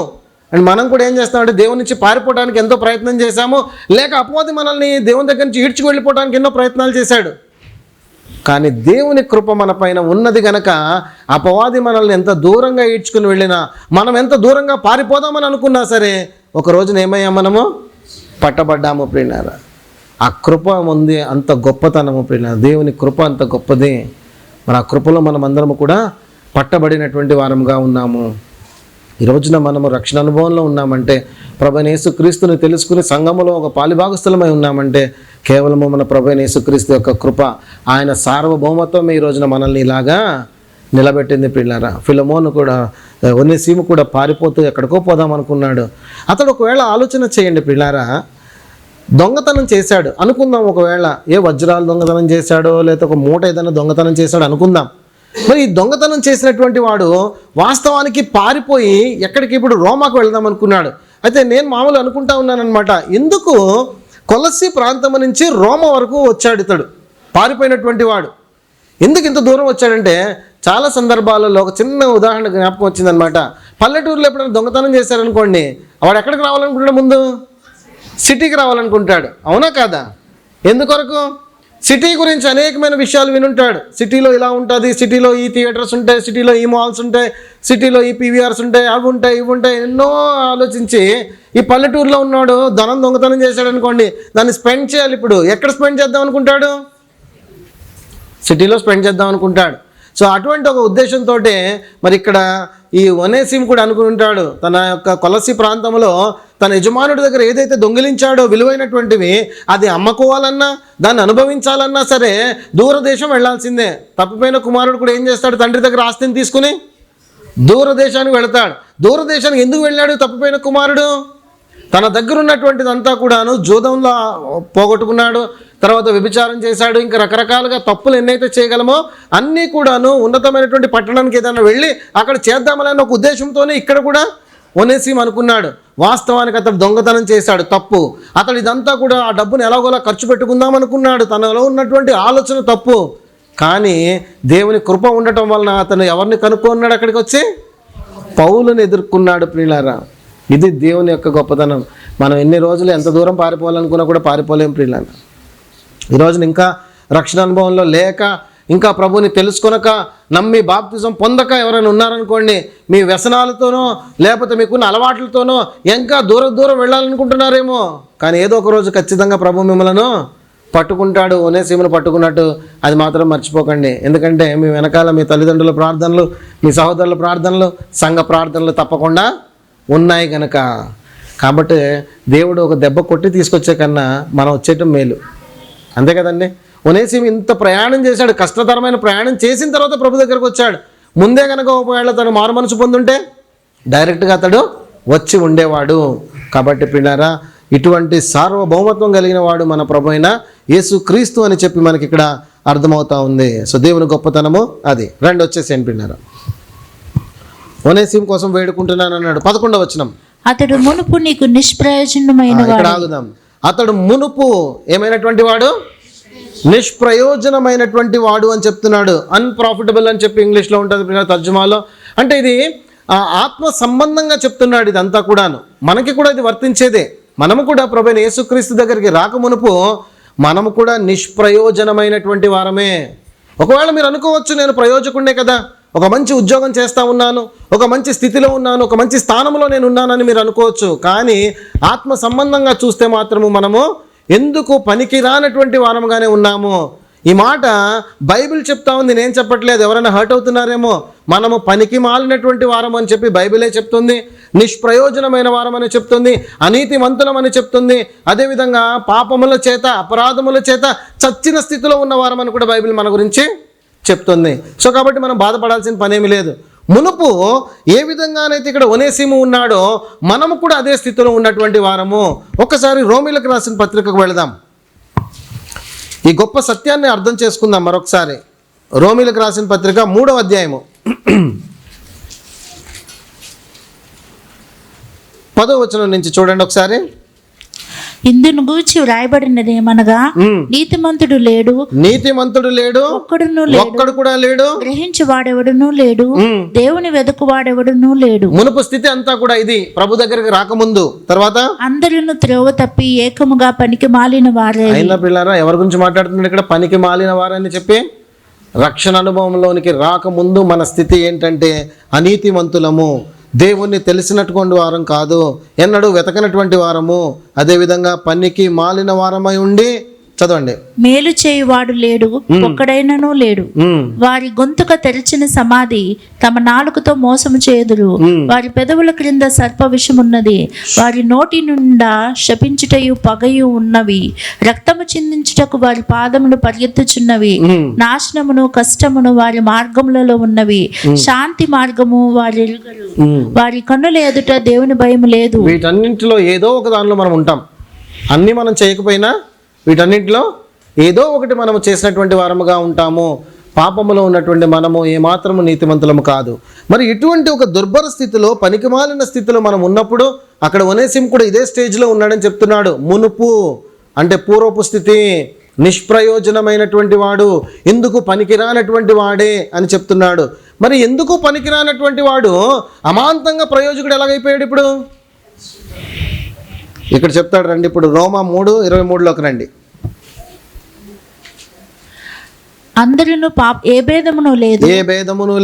అండ్ మనం కూడా ఏం చేస్తామంటే దేవుని నుంచి పారిపోవడానికి ఎంతో ప్రయత్నం చేశాము, లేక అపవాది మనల్ని దేవుని దగ్గర నుంచి ఈడ్చుకు వెళ్ళిపోవడానికి ఎన్నో ప్రయత్నాలు చేశాడు. కానీ దేవుని కృప మన పైన ఉన్నది గనక అపవాది మనల్ని ఎంత దూరంగా ఈడ్చుకుని వెళ్ళినా, మనం ఎంత దూరంగా పారిపోదామని అనుకున్నా సరే ఒక రోజున ఏమయ్యాం, మనము పట్టబడ్డాము ప్రియులారా. ఆ కృప ఉంది, అంత గొప్పతనము ప్రియులారా. దేవుని కృప అంత గొప్పది. మరి ఆ కృపలో మనం అందరము కూడా పట్టబడినటువంటి వారంగా ఉన్నాము. ఈ రోజున మనము రక్షణ అనుభవంలో ఉన్నామంటే, ప్రభువైన యేసుక్రీస్తుని తెలుసుకుని సంఘములో ఒక పాలిభాగస్థలమై ఉన్నామంటే కేవలము మన ప్రభువైన యేసుక్రీస్తు యొక్క కృప, ఆయన సార్వభౌమత్వం ఈ రోజున మనల్ని ఇలాగా నిలబెట్టింది పిల్లారా. ఫిలమోను కూడా, ఒనేసిము కూడా పారిపోతూ ఎక్కడికో పోదాం అనుకున్నాడు. అతడు ఒకవేళ ఆలోచన చేయండి పిల్లారా, దొంగతనం చేశాడు అనుకుందాం. ఒకవేళ ఏ వజ్రాలు దొంగతనం చేశాడో, లేదా ఒక మూట ఏదైనా దొంగతనం చేశాడు అనుకుందాం. మరి ఈ దొంగతనం చేసినటువంటి వాడు వాస్తవానికి పారిపోయి ఎక్కడికి, ఇప్పుడు రోమాకు వెళ్దాం అనుకున్నాడు. అయితే నేను మామూలు అనుకుంటా ఉన్నానన్నమాట, ఎందుకు కొలస్సీ ప్రాంతం నుంచి రోమా వరకు వచ్చాడు ఇతడు పారిపోయినటువంటి వాడు? ఎందుకు ఇంత దూరం వచ్చాడంటే, చాలా సందర్భాలలో ఒక చిన్న ఉదాహరణ జ్ఞాపకం వచ్చిందనమాట. పల్లెటూరులో ఎప్పుడైనా దొంగతనం చేశారనుకోండి, వాడు ఎక్కడికి రావాలనుకుంటాడు? ముందు సిటీకి రావాలనుకుంటాడు, అవునా కాదా? ఎందుకొరకు? సిటీ గురించి అనేకమైన విషయాలు వినుంటాడు. సిటీలో ఇలా ఉంటుంది, సిటీలో ఈ థియేటర్స్ ఉంటాయి, సిటీలో ఈ మాల్స్ ఉంటాయి, సిటీలో ఈ పీవీఆర్స్ ఉంటాయి, అవి ఉంటాయి, ఇవి ఉంటాయి, ఎన్నో ఆలోచించి ఈ పల్లెటూరులో ఉన్నాడు ధనం దొంగతనం చేశాడు అనుకోండి, దాన్ని స్పెండ్ చేయాలి. ఇప్పుడు ఎక్కడ స్పెండ్ చేద్దాం అనుకుంటాడు? సిటీలో స్పెండ్ చేద్దాం అనుకుంటాడు. సో అటువంటి ఒక ఉద్దేశంతో మరి ఇక్కడ ఈ ఒనేసిము కూడా అనుకుని ఉంటాడు, తన యొక్క కొలస్సీ ప్రాంతంలో తన యజమానుడి దగ్గర ఏదైతే దొంగిలించాడో విలువైనటువంటివి, అది అమ్ముకోవాలన్నా దాన్ని అనుభవించాలన్నా సరే దూరదేశం వెళ్లాల్సిందే. తప్పిపోయిన కుమారుడు కూడా ఏం చేస్తాడు? తండ్రి దగ్గర ఆస్తిని తీసుకుని దూరదేశానికి వెళతాడు. దూరదేశానికి ఎందుకు వెళ్ళాడు తప్పిపోయిన కుమారుడు? తన దగ్గర ఉన్నటువంటిదంతా కూడాను జూదంలో పోగొట్టుకున్నాడు, తర్వాత వ్యభిచారం చేశాడు, ఇంకా రకరకాలుగా తప్పులు ఎన్నైతే చేయగలమో అన్నీ కూడాను ఉన్నతమైనటువంటి పట్టణానికి ఏదైనా వెళ్ళి అక్కడ చేద్దామని ఒక ఉద్దేశంతోనే ఇక్కడ కూడా ఒనేసిము అనుకున్నాడు. వాస్తవానికి అతడు దొంగతనం చేశాడు, తప్పు. అతడు ఇదంతా కూడా ఆ డబ్బును ఎలాగోలా ఖర్చు పెట్టుకుందాం అనుకున్నాడు, తనలో ఉన్నటువంటి ఆలోచన తప్పు. కానీ దేవుని కృప ఉండటం వలన అతను ఎవరిని కనుక్కున్నాడు? అక్కడికి వచ్చి పౌలుని ఎదుర్కొన్నాడు ప్రియులారా. ఇది దేవుని యొక్క గొప్పతనం. మనం ఎన్ని రోజులు ఎంత దూరం పారిపోవాలనుకున్నా కూడా పారిపోలేం ప్రియులారా. ఈ రోజున ఇంకా రక్షణ అనుభవంలో లేక, ఇంకా ప్రభుని తెలుసుకొనక, నమ్మి బాప్తిజం పొందక ఎవరైనా ఉన్నారనుకోండి, మీ వ్యసనాలతోనో లేకపోతే మీకున్న అలవాట్లతోనో ఇంకా దూరం వెళ్ళాలనుకుంటున్నారేమో. కానీ ఏదో ఒక రోజు ఖచ్చితంగా ప్రభు మిమ్మలను పట్టుకుంటాడు. ఒనేసిమును పట్టుకున్నట్టు అది మాత్రం మర్చిపోకండి. ఎందుకంటే మీ వెనకాల మీ తల్లిదండ్రుల ప్రార్థనలు, మీ సహోదరుల ప్రార్థనలు, సంఘ ప్రార్థనలు తప్పకుండా ఉన్నాయి కనుక. కాబట్టి దేవుడు ఒక దెబ్బ కొట్టి తీసుకొచ్చే కన్నా మనం వచ్చేయటం మేలు. అంతే కదండి. ఒనేసిము ఇంత ప్రయాణం చేశాడు, కష్టతరమైన ప్రయాణం చేసిన తర్వాత ప్రభు దగ్గరకు వచ్చాడు. ముందే కనుక ఒకవేళ తను మారు మనసు పొందుంటే డైరెక్ట్గా అతడు వచ్చి ఉండేవాడు. కాబట్టి పిల్లారా, ఇటువంటి సార్వభౌమత్వం కలిగిన వాడు మన ప్రభు అయిన యేసు క్రీస్తు అని చెప్పి మనకి ఇక్కడ అర్థమవుతా ఉంది. సో దేవుని గొప్పతనము అది. రెండు వచ్చేసేయండి పిల్లారా. ఒనేసిము కోసం వేడుకుంటున్నాను అన్నాడు. 11వ వచనం. అతడు మునుపు నీకు నిష్ప్రయోజనమైన ఇక్కడ ఆగుదాం. అతడు మునుపు ఏమైనటువంటి వాడు? నిష్ప్రయోజనమైనటువంటి వాడు అని చెప్తున్నాడు. అన్ప్రాఫిటబుల్ అని చెప్పి ఇంగ్లీష్లో ఉంటుంది తర్జుమాలో. అంటే ఇది ఆత్మ సంబంధంగా చెప్తున్నాడు. ఇదంతా కూడాను మనకి కూడా ఇది వర్తించేదే. మనము కూడా ప్రభువైన యేసుక్రీస్తు దగ్గరికి రాక మునుపు మనము కూడా నిష్ప్రయోజనమైనటువంటి వారమే. ఒకవేళ మీరు అనుకోవచ్చు, నేను ప్రయోజకుడే కదా, ఒక మంచి ఉద్యోగం చేస్తూ ఉన్నాను, ఒక మంచి స్థితిలో ఉన్నాను, ఒక మంచి స్థానంలో నేను ఉన్నానని మీరు అనుకోవచ్చు. కానీ ఆత్మ సంబంధంగా చూస్తే మాత్రము మనము ఎందుకు పనికి రానటువంటి వారముగానే ఉన్నాము. ఈ మాట బైబిల్ చెప్తా ఉంది, నేను చెప్పట్లేదు. ఎవరైనా హర్ట్ అవుతున్నారేమో. మనము పనికి మాలినటువంటి వారం అని చెప్పి బైబిలే చెప్తుంది. నిష్ప్రయోజనమైన వారం అని చెప్తుంది. అనీతిమంతులం అని చెప్తుంది. అదేవిధంగా పాపముల చేత, అపరాధముల చేత చచ్చిన స్థితిలో ఉన్న వారం అని కూడా బైబిల్ మన గురించి చెప్తుంది. సో కాబట్టి మనం బాధపడాల్సిన పనేమి లేదు. మునుపు ఏ విధంగానైతే ఇక్కడ ఒనేసిము ఉన్నాడో మనము కూడా అదే స్థితిలో ఉన్నటువంటి వారము. ఒక్కసారి రోమీలకు రాసిన పత్రికకు వెళదాం. ఈ గొప్ప సత్యాన్ని అర్థం చేసుకుందాం మరొకసారి. రోమీలకు రాసిన పత్రిక 3వ అధ్యాయము 10వ వచనం నుంచి చూడండి ఒకసారి. ఇందును గూర్చి వ్రాయబడినది ఏమనగా, నీతిమంతుడు లేడు, ఒక్కడు కూడా లేడు, గ్రహించి వాడెవడునూ లేడు, దేవుని వెతుకు వాడెవడునూ లేడు. మునుపు స్థితి అంతా కూడా ఇది ప్రభు దగ్గరికి రాకముందు. తర్వాత అందరిని త్రోవ తప్పి ఏకముగా పనికి మాలిన వారే. అయినా పిల్లారా, ఎవరి గురించి మాట్లాడుతున్నాడు ఇక్కడ? పనికి మాలిన వారని చెప్పి రక్షణ అనుభవంలోనికి రాకముందు మన స్థితి ఏంటంటే అనీతిమంతులము, దేవుణ్ణి తెలిసినటువంటి వారం కాదు, ఎన్నడూ వెతకనటువంటి వారము, అదేవిధంగా పనికి మాలిన వారమై ఉండి, చదవండి, మేలు చేయువాడు లేడు, ఒక్కడైనను లేడు. వారి గొంతుక తెరిచిన సమాధి, తమ నాలుకతో మోసము చేదురు. వారి పెదవుల క్రింద సర్ప విషమున్నది, వారి నోటి నుండా శపించుటయు పగయు ఉన్నవి. రక్తము చిందించుటకు వారి పాదములు పరిగెత్తుచున్నవి. నాశనమును కష్టమును వారి మార్గములలో ఉన్నవి. శాంతి మార్గము వారి ఎరుగరు. వారి కన్నుల ఎదుట దేవుని భయం లేదు. వీటన్నింటిలో ఏదో ఒక దానిలో మనం ఉంటాం. అన్ని మనం చేయకపోయినా వీటన్నింటిలో ఏదో ఒకటి మనము చేసినటువంటి వారముగా ఉంటాము. పాపములో ఉన్నటువంటి మనము ఏమాత్రము నీతిమంతులము కాదు. మరి ఇటువంటి ఒక దుర్భర స్థితిలో, పనికిమాలిన స్థితిలో మనం ఉన్నప్పుడు అక్కడ ఒనేసిము కూడా ఇదే స్టేజ్లో ఉన్నాడని చెప్తున్నాడు. మునుపు అంటే పూర్వపు స్థితి, నిష్ప్రయోజనమైనటువంటి వాడు, ఎందుకు పనికిరానటువంటి వాడే అని చెప్తున్నాడు. మరి ఎందుకు పనికిరానటువంటి వాడు అమాంతంగా ప్రయోజకుడు ఎలాగైపోయాడు? ఇప్పుడు ఇక్కడ చెప్తాడు, రండి ఇప్పుడు రోమా 3:23లోకి రండి. అందరూ ఏ భేదమును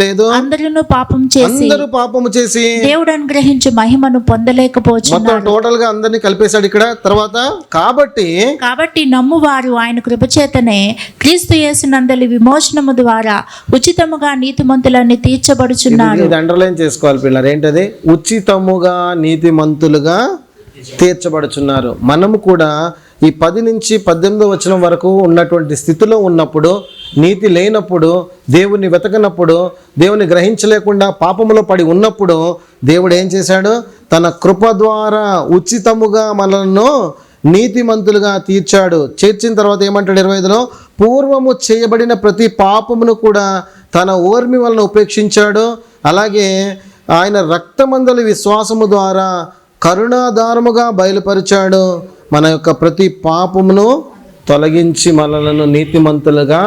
లేదు, అందరూ పాపము చేసి దేవుడు అనుగ్రహించే మహిమను పొందలేకపోతున్నారు. టోటల్ గా అందరినీ కలిపేశాడు ఇక్కడ. తర్వాత కాబట్టి నమ్మువారు ఆయన కృపచేతనే క్రీస్తు యేసునందలి విమోచనము ద్వారా ఉచితముగా నీతిమంతులని తీర్చబడుచున్నారు. ఇది అండర్లైన్ చేసుకోవాలి పిల్లలు. ఏంటది? ఉచితముగా నీతిమంతులుగా తీర్చబడుచున్నారు. మనము కూడా ఈ 10 నుంచి 18వ వచనం వరకు ఉన్నటువంటి స్థితిలో ఉన్నప్పుడు, నీతి లేనప్పుడు, దేవుని వెతకనప్పుడు, దేవుని గ్రహించలేకుండా పాపములో పడి ఉన్నప్పుడు దేవుడు ఏం చేశాడు? తన కృప ద్వారా ఉచితముగా మనలను నీతిమంతులుగా తీర్చాడు. చేర్చిన తర్వాత ఏమంటాడు 25లో? పూర్వము చేయబడిన ప్రతి పాపమును కూడా తన ఓర్మి వలన ఉపేక్షించాడు. అలాగే ఆయన రక్తమందలి విశ్వాసము ద్వారా కరుణాధారముగా బయలుపరిచాడు. మన యొక్క ప్రతి పాపమును తొలగించి మనలను నీతిమంతులుగా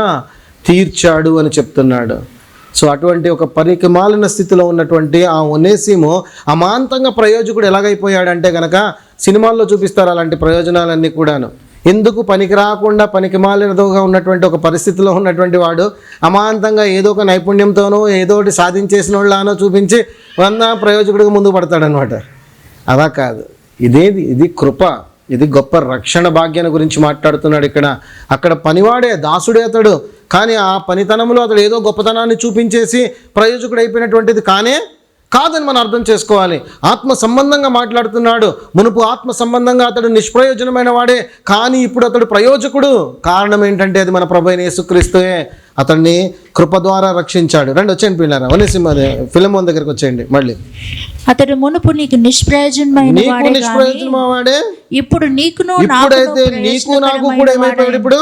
తీర్చాడు అని చెప్తున్నాడు. సో అటువంటి ఒక పనికి మాలిన స్థితిలో ఉన్నటువంటి ఆ ఒనేసిము అమాంతంగా ప్రయోజకుడు ఎలాగైపోయాడంటే కనుక సినిమాల్లో చూపిస్తారు అలాంటి ప్రయోజనాలన్నీ కూడాను. ఎందుకు పనికి రాకుండా పనికి మాలినదిగా ఉన్నటువంటి ఒక పరిస్థితిలో ఉన్నటువంటి వాడు అమాంతంగా ఏదో ఒక నైపుణ్యంతోనో ఏదో ఒకటి సాధించేసిన వాళ్ళనో చూపించి ప్రయోజకుడిగా ముందుకు పడతాడనమాట. అలా కాదు, ఇది కృప, ఇది గొప్ప రక్షణ భాగ్యాన్ని గురించి మాట్లాడుతున్నాడు ఇక్కడ. అక్కడ పనివాడే, దాసుడే అతడు, కానీ ఆ పనితనంలో అతడు ఏదో గొప్పతనాన్ని చూపించేసి ప్రయోజకుడు అయిపోయినటువంటిది కాదని మనం అర్థం చేసుకోవాలి. ఆత్మ సంబంధంగా మాట్లాడుతున్నాడు. మునుపు ఆత్మ సంబంధంగా అతడు నిష్ప్రయోజనమైన వాడే, కానీ ఇప్పుడు అతడు ప్రయోజకుడు. కారణం ఏంటంటే అది మన ప్రభువైన యేసుక్రీస్తుయే అతన్ని కృప ద్వారా రక్షించాడు. రండి వచ్చేయండి పిల్లరా, ఫిలమోన్ దగ్గరికి వచ్చేయండి. మళ్ళీ అతడు మునుపు నీకు నిష్ప్రయోజనమైన వాడే, ఇప్పుడు ఇప్పుడైతే నీకు నాకు కూడా ఏమైపోయాడు, ఇప్పుడు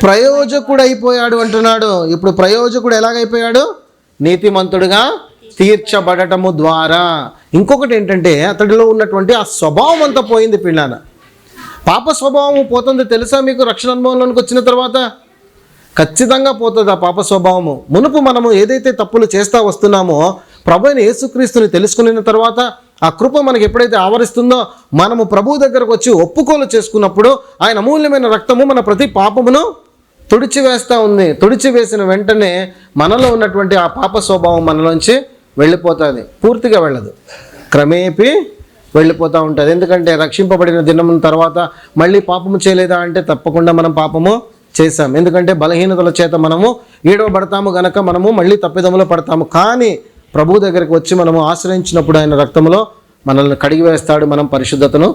ప్రయోజకుడు అయిపోయాడు అంటున్నాడు. ఇప్పుడు ప్రయోజకుడు ఎలాగైపోయాడు? నీతిమంతుడుగా తీర్చబడటము ద్వారా. ఇంకొకటి ఏంటంటే అతడిలో ఉన్నటువంటి ఆ స్వభావం అంతా పోయింది పిల్లాన. పాప స్వభావం పోతుంది తెలుసా మీకు? రక్షణ అనుభవంలోనికి వచ్చిన తర్వాత ఖచ్చితంగా పోతుంది ఆ పాప స్వభావము. మునుపు మనము ఏదైతే తప్పులు చేస్తూ వస్తున్నామో ప్రభువైన యేసుక్రీస్తుని తెలుసుకున్న తర్వాత ఆ కృప మనకి ఎప్పుడైతే ఆవరిస్తుందో మనము ప్రభువు దగ్గరకు వచ్చి ఒప్పుకోలు చేసుకున్నప్పుడు ఆయన అమూల్యమైన రక్తము మన ప్రతి పాపమును తుడిచివేస్తూ ఉంది. తుడిచివేసిన వెంటనే మనలో ఉన్నటువంటి ఆ పాప స్వభావం మనలోంచి వెళ్ళిపోతుంది. పూర్తిగా వెళ్ళదు, క్రమేపీ వెళ్ళిపోతూ ఉంటుంది. ఎందుకంటే రక్షింపబడిన దినం తర్వాత మళ్ళీ పాపము చేయలేదా అంటే తప్పకుండా మనం పాపము చేశాం. ఎందుకంటే బలహీనతల చేత మనము ఈడవబడతాము గనక మనము మళ్ళీ తప్పిదములో పడతాము. కానీ ప్రభు దగ్గరికి వచ్చి మనము ఆశ్రయించినప్పుడు ఆయన రక్తంలో మనల్ని కడిగి వేస్తాడు. మనం పరిశుద్ధతను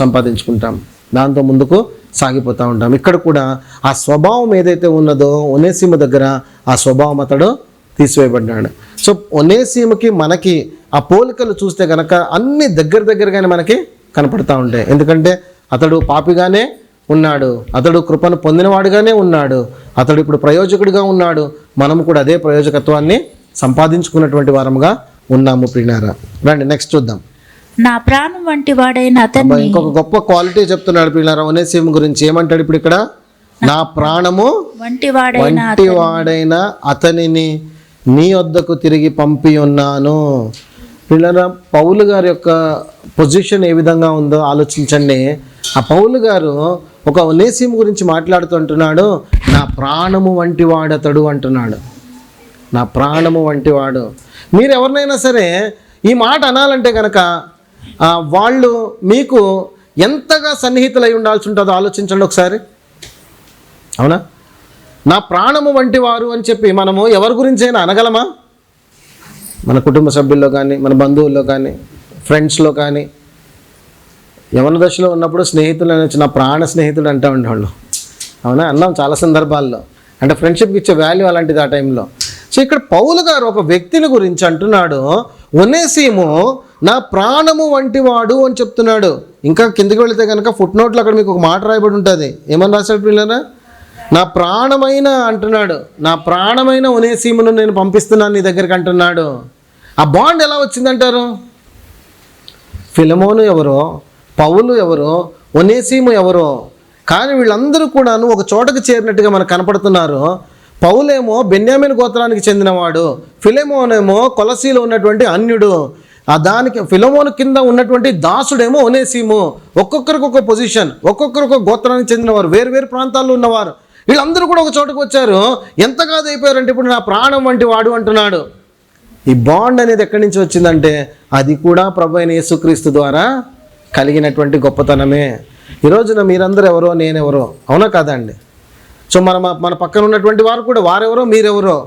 సంపాదించుకుంటాం. దాంతో ముందుకు సాగిపోతూ ఉంటాం. ఇక్కడ కూడా ఆ స్వభావం ఏదైతే ఉన్నదో ఒనేసిము దగ్గర ఆ స్వభావం అతడు తీసివేయబడ్డాడు. సో ఒనేసిముకి మనకి ఆ పోలికలు చూస్తే కనుక అన్ని దగ్గరగానే మనకి కనపడతా ఉంటాయి. ఎందుకంటే అతడు పాపిగానే ఉన్నాడు, అతడు కృపను పొందినవాడుగానే ఉన్నాడు, అతడు ఇప్పుడు ప్రయోజకుడిగా ఉన్నాడు. మనం కూడా అదే ప్రయోజకత్వాన్ని సంపాదించుకున్నటువంటి వారముగా ఉన్నాము ప్రియులారా. రండి నెక్స్ట్ చూద్దాం. నా ప్రాణం వంటి వాడైన అతన్ని, ఇంకొక గొప్ప క్వాలిటీ చెప్తున్నాడు ప్రియులారా ఒనేసిము గురించి. ఏమంటాడు ఇప్పుడు ఇక్కడ? నా ప్రాణము వంటి వాడైన అతనిని నీ వద్దకు తిరిగి పంపి ఉన్నాను. పిల్లల పౌలు గారి యొక్క పొజిషన్ ఏ విధంగా ఉందో ఆలోచించండి. ఆ పౌలు గారు ఒక ఒనేసిము గురించి మాట్లాడుతుంటున్నాడు, నా ప్రాణము వంటి వాడతడు అంటున్నాడు. నా ప్రాణము వంటి వాడు. మీరు ఎవరినైనా సరే ఈ మాట అనాలంటే కనుక వాళ్ళు మీకు ఎంతగా సన్నిహితులై ఉండాల్సి ఉంటుందో ఆలోచించండి ఒకసారి. అవునా? నా ప్రాణము వంటి వారు అని చెప్పి మనము ఎవరి గురించైనా అనగలమా? మన కుటుంబ సభ్యుల్లో కానీ, మన బంధువుల్లో కానీ, ఫ్రెండ్స్లో కానీ, యవన దశలో ఉన్నప్పుడు స్నేహితులు అని నా ప్రాణ స్నేహితుడు అంటూ ఉండేవాళ్ళు. అవునా? అన్నాం చాలా సందర్భాల్లో. అంటే ఫ్రెండ్షిప్కి ఇచ్చే వాల్యూ అలాంటిది ఆ టైంలో. సో ఇక్కడ పౌలు గారు ఒక వ్యక్తిని గురించి అంటున్నాడు, ఒనేసిము నా ప్రాణము వంటి వాడు అని చెప్తున్నాడు. ఇంకా కిందకి వెళితే కనుక ఫుట్ నోట్లో అక్కడ మీకు ఒక మాట రాయబడి ఉంటుంది. ఏమని రాశాడు పిల్లరా? నా ప్రాణమైన అంటున్నాడు. నా ప్రాణమైన ఒనేసిమును నేను పంపిస్తున్నాను నీ దగ్గరికి అంటున్నాడు. ఆ బాండ్ ఎలా వచ్చిందంటారు? ఫిలమోను ఎవరో, పౌలు ఎవరో, ఒనేసిము ఎవరో, కానీ వీళ్ళందరూ కూడాను ఒక చోటకు చేరినట్టుగా మనకు కనపడుతున్నారు. పౌలేమో బెన్యామీను గోత్రానికి చెందినవాడు, ఫిలమోనేమో కొలసీలో ఉన్నటువంటి అన్యుడు, దానికి ఫిలమోను కింద ఉన్నటువంటి దాసుడేమో ఒనేసిము. ఒక్కొక్కరికి ఒక పొజిషన్, ఒక్కొక్కరు ఒక గోత్రానికి చెందినవారు, వేరు ప్రాంతాల్లో ఉన్నవారు. వీళ్ళందరూ కూడా ఒక చోటకు వచ్చారు. ఎంతగా అయిపోయారంటే ఇప్పుడు నా ప్రాణం వంటి వాడు అంటున్నాడు. ఈ బాండ్ అనేది ఎక్కడి నుంచి వచ్చిందంటే అది కూడా ప్రభువైన యేసుక్రీస్తు ద్వారా కలిగినటువంటి గొప్పతనమే. ఈరోజున మీరందరూ ఎవరో, నేనెవరో, అవునా కాదా అండి? సో మన పక్కన ఉన్నటువంటి వారు కూడా వారెవరో మీరెవరో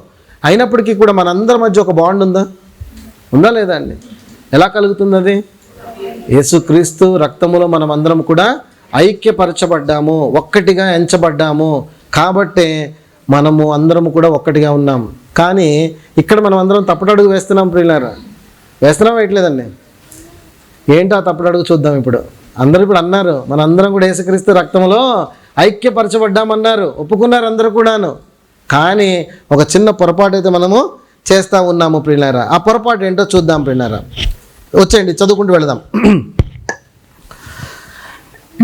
అయినప్పటికీ కూడా మనందరి మధ్య ఒక బాండ్ ఉందా లేదా అండి? ఎలా కలుగుతుంది అది? యేసుక్రీస్తు రక్తములో మనం అందరం కూడా ఐక్యపరచబడ్డాము, ఒక్కటిగా ఎంచబడ్డాము. కాబట్టే మనము అందరము కూడా ఒక్కటిగా ఉన్నాం. కానీ ఇక్కడ మనం అందరం తప్పుడడుగు వేస్తున్నాం ప్రియులారా. వేస్తున్నాం వేయట్లేదండి? ఏంటో ఆ తప్పుడడుగు చూద్దాం ఇప్పుడు. అందరూ ఇప్పుడు అన్నారు మనందరం కూడా యేసుక్రీస్తు రక్తంలో ఐక్యపరచబడ్డామన్నారు, ఒప్పుకున్నారు అందరూ కూడాను. కానీ ఒక చిన్న పొరపాటు అయితే మనము చేస్తూ ఉన్నాము ప్రియులారా. ఆ పొరపాటు ఏంటో చూద్దాం ప్రియులారా. వచ్చేయండి చదువుకుంటూ వెళదాం.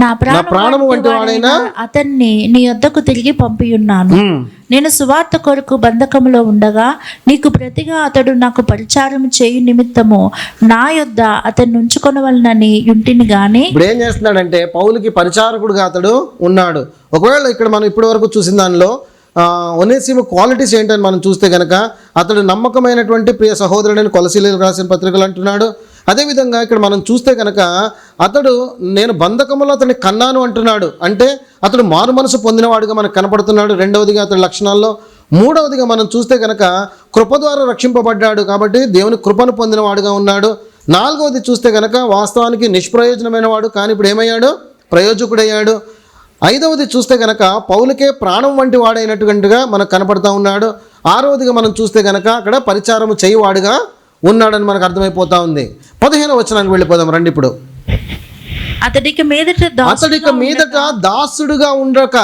నా ప్రాణము వంటి వాడైన అతన్ని నీ యొద్దకు తిరిగి పంపియున్నాను. నేను సువార్త కొరకు బంధకములో ఉండగా నీకు ప్రతిగా అతడు నాకు పరిచారం చేయు నిమిత్తము నా యొద్ద అతన్ని ఉంచుకొనవలనని యుంటిని గాని. ఇప్పుడు ఏం చేస్తున్నాడంటే పౌలుకి పరిచారకుడుగా అతడు ఉన్నాడు. ఒకవేళ ఇక్కడ మనం ఇప్పటి వరకు చూసిన దానిలో ఒనేసిము క్వాలిటీస్ ఏంటని మనం చూస్తే కనుక అతడు నమ్మకమైనటువంటి ప్రియ సహోదరుడని కొలసీలకు రాసిన పత్రికలు అంటున్నాడు. అదేవిధంగా ఇక్కడ మనం చూస్తే కనుక అతడు నేను బంధకములో అతన్ని కన్నాను అంటున్నాడు. అంటే అతడు మారు మనసు పొందినవాడుగా మనకు కనపడుతున్నాడు. రెండవదిగా అతడి లక్షణాల్లో. మూడవదిగా మనం చూస్తే కనుక కృప ద్వారా రక్షింపబడ్డాడు కాబట్టి దేవుని కృపను పొందినవాడుగా ఉన్నాడు. నాలుగవది చూస్తే కనుక వాస్తవానికి నిష్ప్రయోజనమైన వాడు కానీ ఇప్పుడు ఏమయ్యాడు? ప్రయోజకుడయ్యాడు. ఐదవది చూస్తే కనుక పౌలుకే ప్రాణం వంటి వాడైనట్టుగా మనకు కనపడుతూ ఉన్నాడు. ఆరవదిగా మనం చూస్తే కనుక అక్కడ పరిచారము చేయవాడుగా ఉన్నాడని మనకు అర్థమైపోతా ఉంది. 15వ వచనానికి వెళ్ళిపోదాం రండి. ఇప్పుడు అతడికి మీదట దాసుడుగా ఉండక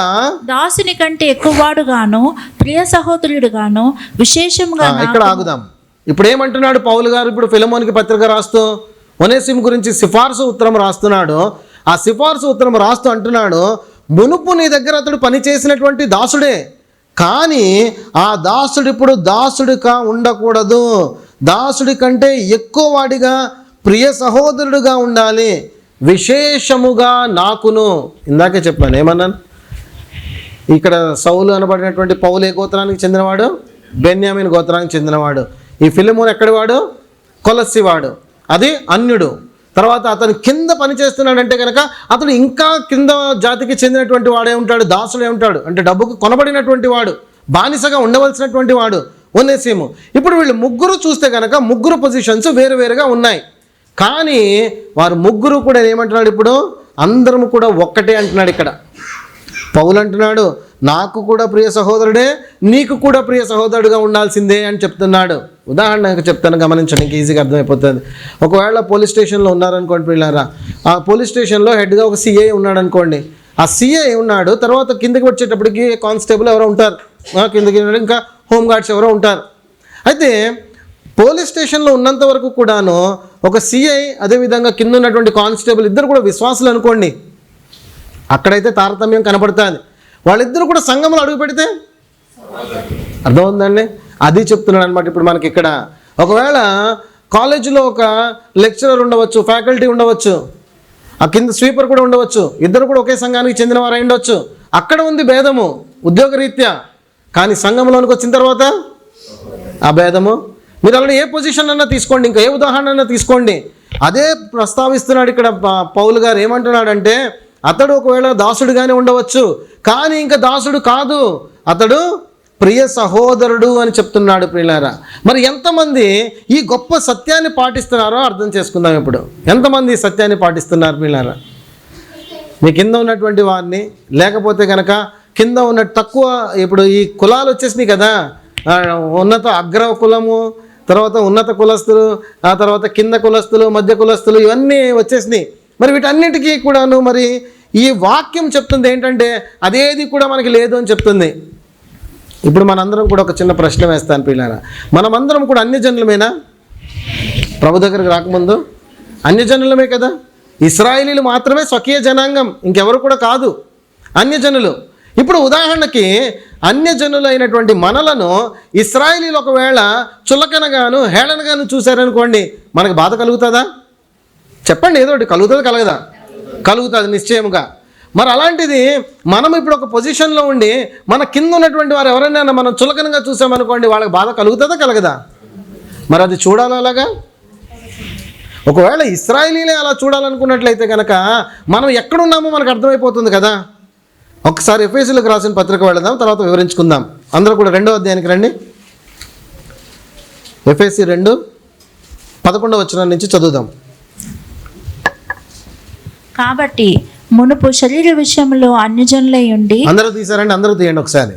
దాసుని కంటే ఎక్కువవాడుగాను ప్రియ సహోదరుడుగాను విశేషంగా. ఇక్కడ ఆగుదాం. ఇప్పుడు ఏమంటున్నాడు పౌలు గారు? ఇప్పుడు ఫిలమోనికి పత్రిక రాస్తూ ఒనేసిము గురించి సిఫార్సు ఉత్తరం రాస్తున్నాడు. ఆ సిఫార్సు ఉత్తరం రాస్తూ అంటున్నాడు, మునుపు నీ దగ్గర అతడు పని చేసినటువంటి దాసుడే, కానీ ఆ దాసుడు ఇప్పుడు దాసుడిగా ఉండకూడదు. దాసుడి కంటే ఎక్కువ వాడిగా ప్రియ సహోదరుడుగా ఉండాలి. విశేషముగా నాకును. ఇందాకే చెప్పాను, ఏమన్నాను? ఇక్కడ సౌలు అనబడినటువంటి పౌలు ఏ గోత్రానికి చెందినవాడు? బెన్యామీన్ గోత్రానికి చెందినవాడు. ఈ ఫిలిమోన్ ఎక్కడివాడు? కొలస్సివాడు. అది అన్యుడు. తర్వాత అతను కింద పని చేస్తున్నాడంటే కనుక అతడు ఇంకా కింద జాతికి చెందినటువంటి వాడే ఉంటాడు, దాసుడే ఉంటాడు. అంటే డబ్బుకు కొనబడినటువంటి వాడు, బానిసగా ఉండవలసినటువంటి వాడు ఒనేసిము. ఇప్పుడు వీళ్ళు ముగ్గురు చూస్తే కనుక ముగ్గురు పొజిషన్స్ వేరువేరుగా ఉన్నాయి. కానీ వారు ముగ్గురు కూడా ఏమంటున్నాడు? ఇప్పుడు అందరము కూడా ఒక్కటే అంటున్నాడు. ఇక్కడ పౌలు అంటున్నాడు, నాకు కూడా ప్రియ సహోదరుడే, నీకు కూడా ప్రియ సహోదరుడుగా ఉండాల్సిందే అని చెప్తున్నాడు. ఉదాహరణకు చెప్తాను, గమనించడానికి ఈజీగా అర్థమైపోతుంది. ఒకవేళ పోలీస్ స్టేషన్లో ఉన్నారనుకోండి పిల్లారా, ఆ పోలీస్ స్టేషన్లో హెడ్గా ఒక సిఐ ఉన్నాడు అనుకోండి. ఆ సిఐ ఉన్నాడు, తర్వాత కిందకి వచ్చేటప్పటికి కానిస్టేబుల్ ఎవరో ఉంటారు, కిందకి ఇంకా హోమ్ గార్డ్స్ ఎవరో ఉంటారు. అయితే పోలీస్ స్టేషన్లో ఉన్నంత వరకు కూడాను ఒక సిఐ అదేవిధంగా కింద ఉన్నటువంటి కానిస్టేబుల్ ఇద్దరు కూడా విశ్వాసులు అనుకోండి. అక్కడైతే తారతమ్యం కనపడుతుంది. వాళ్ళిద్దరు కూడా సంఘంలో అడుగు పెడితే అర్థమవుతుందండి. అది చెప్తున్నాడు అనమాట. ఇప్పుడు మనకి ఇక్కడ ఒకవేళ కాలేజీలో ఒక లెక్చరర్ ఉండవచ్చు, ఫ్యాకల్టీ ఉండవచ్చు, ఆ కింద స్వీపర్ కూడా ఉండవచ్చు. ఇద్దరు కూడా ఒకే సంఘానికి చెందిన వారు అయి ఉండవచ్చు. అక్కడ ఉంది భేదము ఉద్యోగరీత్యా. కానీ సంఘంలోనికి వచ్చిన తర్వాత ఆ భేదము. మీరు అలాంటి ఏ పొజిషన్ అన్నా తీసుకోండి, ఇంకా ఏ ఉదాహరణ అన్నా తీసుకోండి, అదే ప్రస్తావిస్తున్నాడు ఇక్కడ పౌలు గారు. ఏమంటున్నాడంటే అతడు ఒకవేళ దాసుడుగానే ఉండవచ్చు, కానీ ఇంకా దాసుడు కాదు, అతడు ప్రియ సహోదరుడు అని చెప్తున్నాడు. ప్రియులారా, మరి ఎంతమంది ఈ గొప్ప సత్యాన్ని పాటిస్తున్నారో అర్థం చేసుకుందాం. ఇప్పుడు ఎంతమంది సత్యాన్ని పాటిస్తున్నారు ప్రియులారా? మీ కింద ఉన్నటువంటి వారిని, లేకపోతే కనుక కింద ఉన్న తక్కువ, ఇప్పుడు ఈ కులాలు వచ్చేసినాయి కదా, ఉన్నత అగ్ర కులము, తర్వాత ఉన్నత కులస్తులు, ఆ తర్వాత కింద కులస్తులు, మధ్య కులస్తులు, ఇవన్నీ వచ్చేసినాయి. మరి వీటన్నిటికీ కూడాను మరి ఈ వాక్యం చెప్తుంది ఏంటంటే అదేది కూడా మనకి లేదు అని చెప్తుంది. ఇప్పుడు మనందరం కూడా ఒక చిన్న ప్రశ్న వేస్తాను పిల్లరా, మనమందరం కూడా అన్యజనులమేనా? ప్రభు దగ్గరికి రాకముందు అన్యజనులమే కదా. ఇశ్రాయేలీలు మాత్రమే స్వకీయ జనాంగం, ఇంకెవరు కూడా కాదు, అన్యజనులు. ఇప్పుడు ఉదాహరణకి అన్యజనులైనటువంటి మనలను ఇశ్రాయేలీలు ఒకవేళ చులకనగాను హేళనగాను చూశారనుకోండి, మనకు బాధ కలుగుతుందా? చెప్పండి, ఏదో ఒకటి కలుగుతుంది, కలగదా? కలుగుతుంది నిశ్చయముగా. మరి అలాంటిది మనం ఇప్పుడు ఒక పొజిషన్లో ఉండి మన కింద ఉన్నటువంటి వారు ఎవరైనా మనం చులకనగా చూసామనుకోండి, వాళ్ళకి బాధ కలుగుతుందా, కలగదా? మరి అది చూడాలి అలాగా. ఒకవేళ ఇశ్రాయేలీలే అలా చూడాలనుకున్నట్లయితే కనుక మనం ఎక్కడున్నామో మనకు అర్థమైపోతుంది కదా. ఒకసారి ఎఫెసీయులకు రాసిన పత్రిక వెళదాం, తర్వాత వివరించుకుందాం. అందరూ కూడా 2వ అధ్యాయానికి రండి. ఎఫెసీ 2:11 వచనం నుంచి చదువుదాం. కాబట్టి మునుపు శరీర విషయంలో అన్యజనులై ఉండి. అందరూ తీసారండి, అందరూ తీయండి ఒకసారి,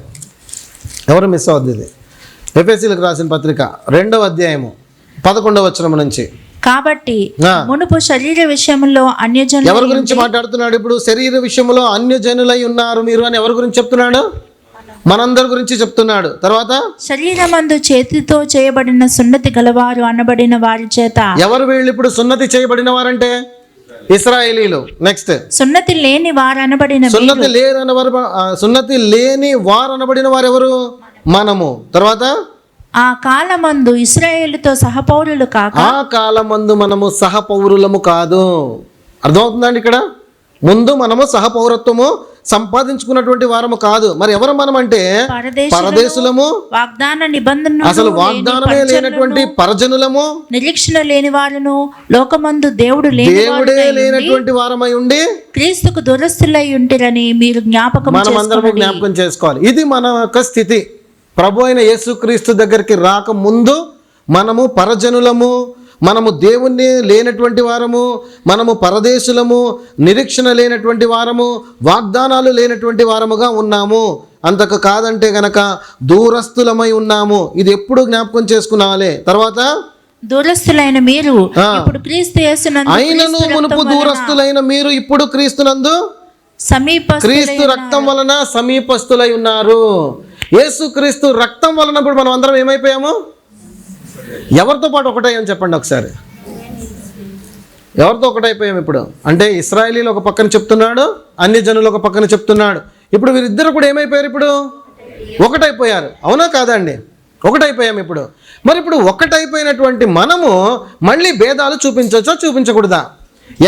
ఎవరు మిస్ అవుద్ది. ఇది ఎఫెసీయులకు రాసిన పత్రిక 2వ అధ్యాయము 11వ వచనం నుంచి. కాబట్టి మునుపు శరీర విషయంలో అన్యజనులు. ఎవరి గురించి మాట్లాడుతున్నాడు ఇప్పుడు? శరీర విషయంలో అన్యజనులై ఉన్నారు మీరు అని ఎవరి గురించి చెప్తున్నాడు? మనందరి గురించి చెప్తున్నాడు. తర్వాత శరీరమందు చేతితో చేయబడిన సున్నతి గలవారు అనబడిన వారి చేత. ఎవరు వీళ్ళు ఇప్పుడు సున్నతి చేయబడిన వారంటే? ఇశ్రాయేలీలు. నెక్స్ట్ సున్నతి లేని వారనబడిన సున్నతి లేని వారు అనబడిన వారు ఎవరు? మనము. తర్వాత ఆ కాలమందు ఇశ్రాయేలుతో సహపౌరులు కాక, ఆ కాలమందు మనము సహపౌరులము కాదు. అర్థమవుతుందండి? ఇక్కడ ముందు మనము సహపౌరత్వము సంపాదించుకున్నటువంటి వారము కాదు. మరి ఎవరు మనం అంటే పరదేశులము, వాగ్దాన నిబంధన అసలు వాగ్దానమే లేనటువంటి పరజనులము, నిరీక్షణ లేని వారును, లోకమందు దేవుడే లేనటువంటి వారమై ఉండి క్రీస్తుకు దురస్తులై ఉంటిరని మీరు మనమందరము జ్ఞాపకం చేసుకోవాలి. ఇది మన యొక్క స్థితి. ప్రభు అయిన యేసుక్రీస్తు దగ్గరికి రాక ముందు మనము పరజనులము, మనము దేవుణ్ణి లేనటువంటి వారము, మనము పరదేశులము, నిరీక్షణ లేనటువంటి వారము, వాగ్దానాలు లేనటువంటి వారముగా ఉన్నాము. అంతకు కాదంటే గనక దూరస్తులమై ఉన్నాము. ఇది ఎప్పుడు జ్ఞాపకం చేసుకున్నాలే. తర్వాత దూరస్తులైన మీరు ఇప్పుడు క్రీస్తు యేసునందు, అయినను మునుపు దూరస్తులైన మీరు ఇప్పుడు క్రీస్తునందు క్రీస్తు రక్తం వలన సమీపస్తులై ఉన్నారు. యేసుక్రీస్తు రక్తం వలన ఇప్పుడు మనం అందరం ఏమైపోయాము? ఎవరితో పాటు ఒకటయ్యాం చెప్పండి ఒకసారి. ఎవరితో ఒకటైపోయాం ఇప్పుడు అంటే? ఇశ్రాయేలీలు ఒక పక్కన చెప్తున్నాడు, అన్ని జనులు ఒక పక్కన చెప్తున్నాడు. ఇప్పుడు వీరిద్దరు కూడా ఏమైపోయారు? ఇప్పుడు ఒకటైపోయారు. అవునా కాదండి? ఒకటైపోయాం ఇప్పుడు. మరి ఇప్పుడు ఒకటైపోయినటువంటి మనము మళ్ళీ భేదాలు చూపించవచ్చా, చూపించకూడదా?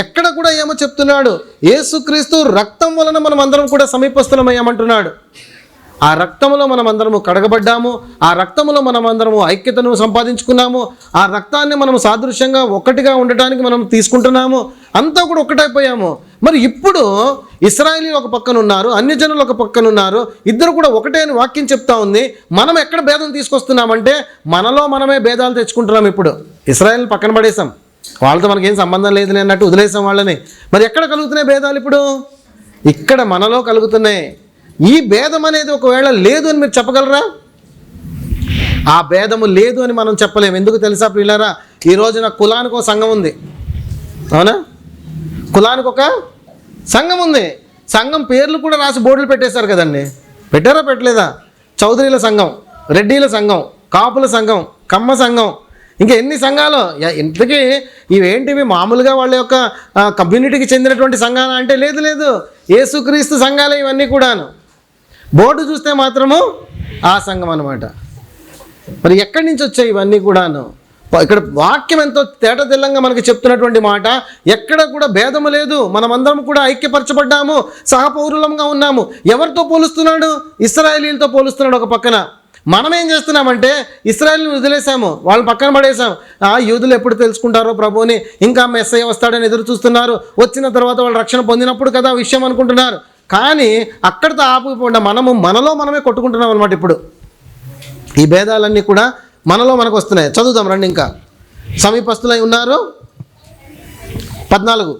ఎక్కడ కూడా ఏమో చెప్తున్నాడు, యేసుక్రీస్తు రక్తం వలన మనం అందరం కూడా సమీపస్థులమయ్యామంటున్నాడు. ఆ రక్తంలో మనం అందరము కడగబడ్డాము, ఆ రక్తంలో మనం అందరము ఐక్యతను సంపాదించుకున్నాము, ఆ రక్తాన్ని మనం సాదృశ్యంగా ఒక్కటిగా ఉండటానికి మనం తీసుకుంటున్నాము, అంతా కూడా ఒక్కటైపోయాము. మరి ఇప్పుడు ఇశ్రాయేలీలు ఒక పక్కన ఉన్నారు, అన్ని జనులు ఒక పక్కన ఉన్నారు, ఇద్దరు కూడా ఒకటే అని వాక్యం చెప్తా ఉంది. మనం ఎక్కడ భేదం తీసుకొస్తున్నామంటే మనలో మనమే భేదాలు తెచ్చుకుంటున్నాం. ఇప్పుడు ఇశ్రాయేల్ పక్కన పడేసాం, వాళ్ళతో మనకేం సంబంధం లేదులే అన్నట్టు వదిలేసాం వాళ్ళని. మరి ఎక్కడ కలుగుతున్నాయి భేదాలు? ఇప్పుడు ఇక్కడ మనలో కలుగుతున్నాయి. ఈ భేదం అనేది ఒకవేళ లేదు అని మీరు చెప్పగలరా? ఆ భేదము లేదు అని మనం చెప్పలేము. ఎందుకు తెలుసా ప్రియులారా? ఈ రోజున కులానికి ఒక సంఘం ఉంది, అవునా? కులానికి ఒక సంఘం ఉంది. సంఘం పేర్లు కూడా రాసి బోర్డులు పెట్టేశారు కదండి. పెట్టారా పెట్టలేదా? చౌదరీల సంఘం, రెడ్డిల సంఘం, కాపుల సంఘం, కమ్మ సంఘం, ఇంకా ఎన్ని సంఘాలు. ఇంతకీ ఇవేంటివి మామూలుగా వాళ్ళ యొక్క కమ్యూనిటీకి చెందినటువంటి సంఘాలు అంటే లేదు లేదు, యేసుక్రీస్తు సంఘాలే ఇవన్నీ కూడాను. బోర్డు చూస్తే మాత్రము ఆ సంఘం అన్నమాట. మరి ఎక్కడి నుంచి వచ్చాయి ఇవన్నీ కూడాను? ఇక్కడ వాక్యం ఎంతో తేటతెల్లంగా మనకి చెప్తున్నటువంటి మాట, ఎక్కడ కూడా భేదము లేదు, మనమందరం కూడా ఐక్యపరచబడ్డాము, సహపౌరులంగా ఉన్నాము. ఎవరితో పోలుస్తున్నాడు? ఇశ్రాయేలీలతో పోలుస్తున్నాడు ఒక పక్కన. మనం ఏం చేస్తున్నామంటే ఇశ్రాయేలుని వదిలేసాము, వాళ్ళని పక్కన పడేసాం. యూదులు ఎప్పుడు తెలుసుకుంటారో ప్రభువుని, ఇంకా మెస్సయ్య వస్తాడని ఎదురు చూస్తున్నారు, వచ్చిన తర్వాత వాళ్ళు రక్షణ పొందినప్పుడు కదా విషయం అనుకుంటున్నారు. కానీ అక్కడితో ఆపుకుండా మనలో మనమే కొట్టుకుంటున్నాం అనమాట. ఇప్పుడు ఈ భేదాలన్నీ కూడా మనలో మనకు వస్తున్నాయి. చదువుదాం రండి. ఇంకా సమీపస్తులై ఉన్నారు. 14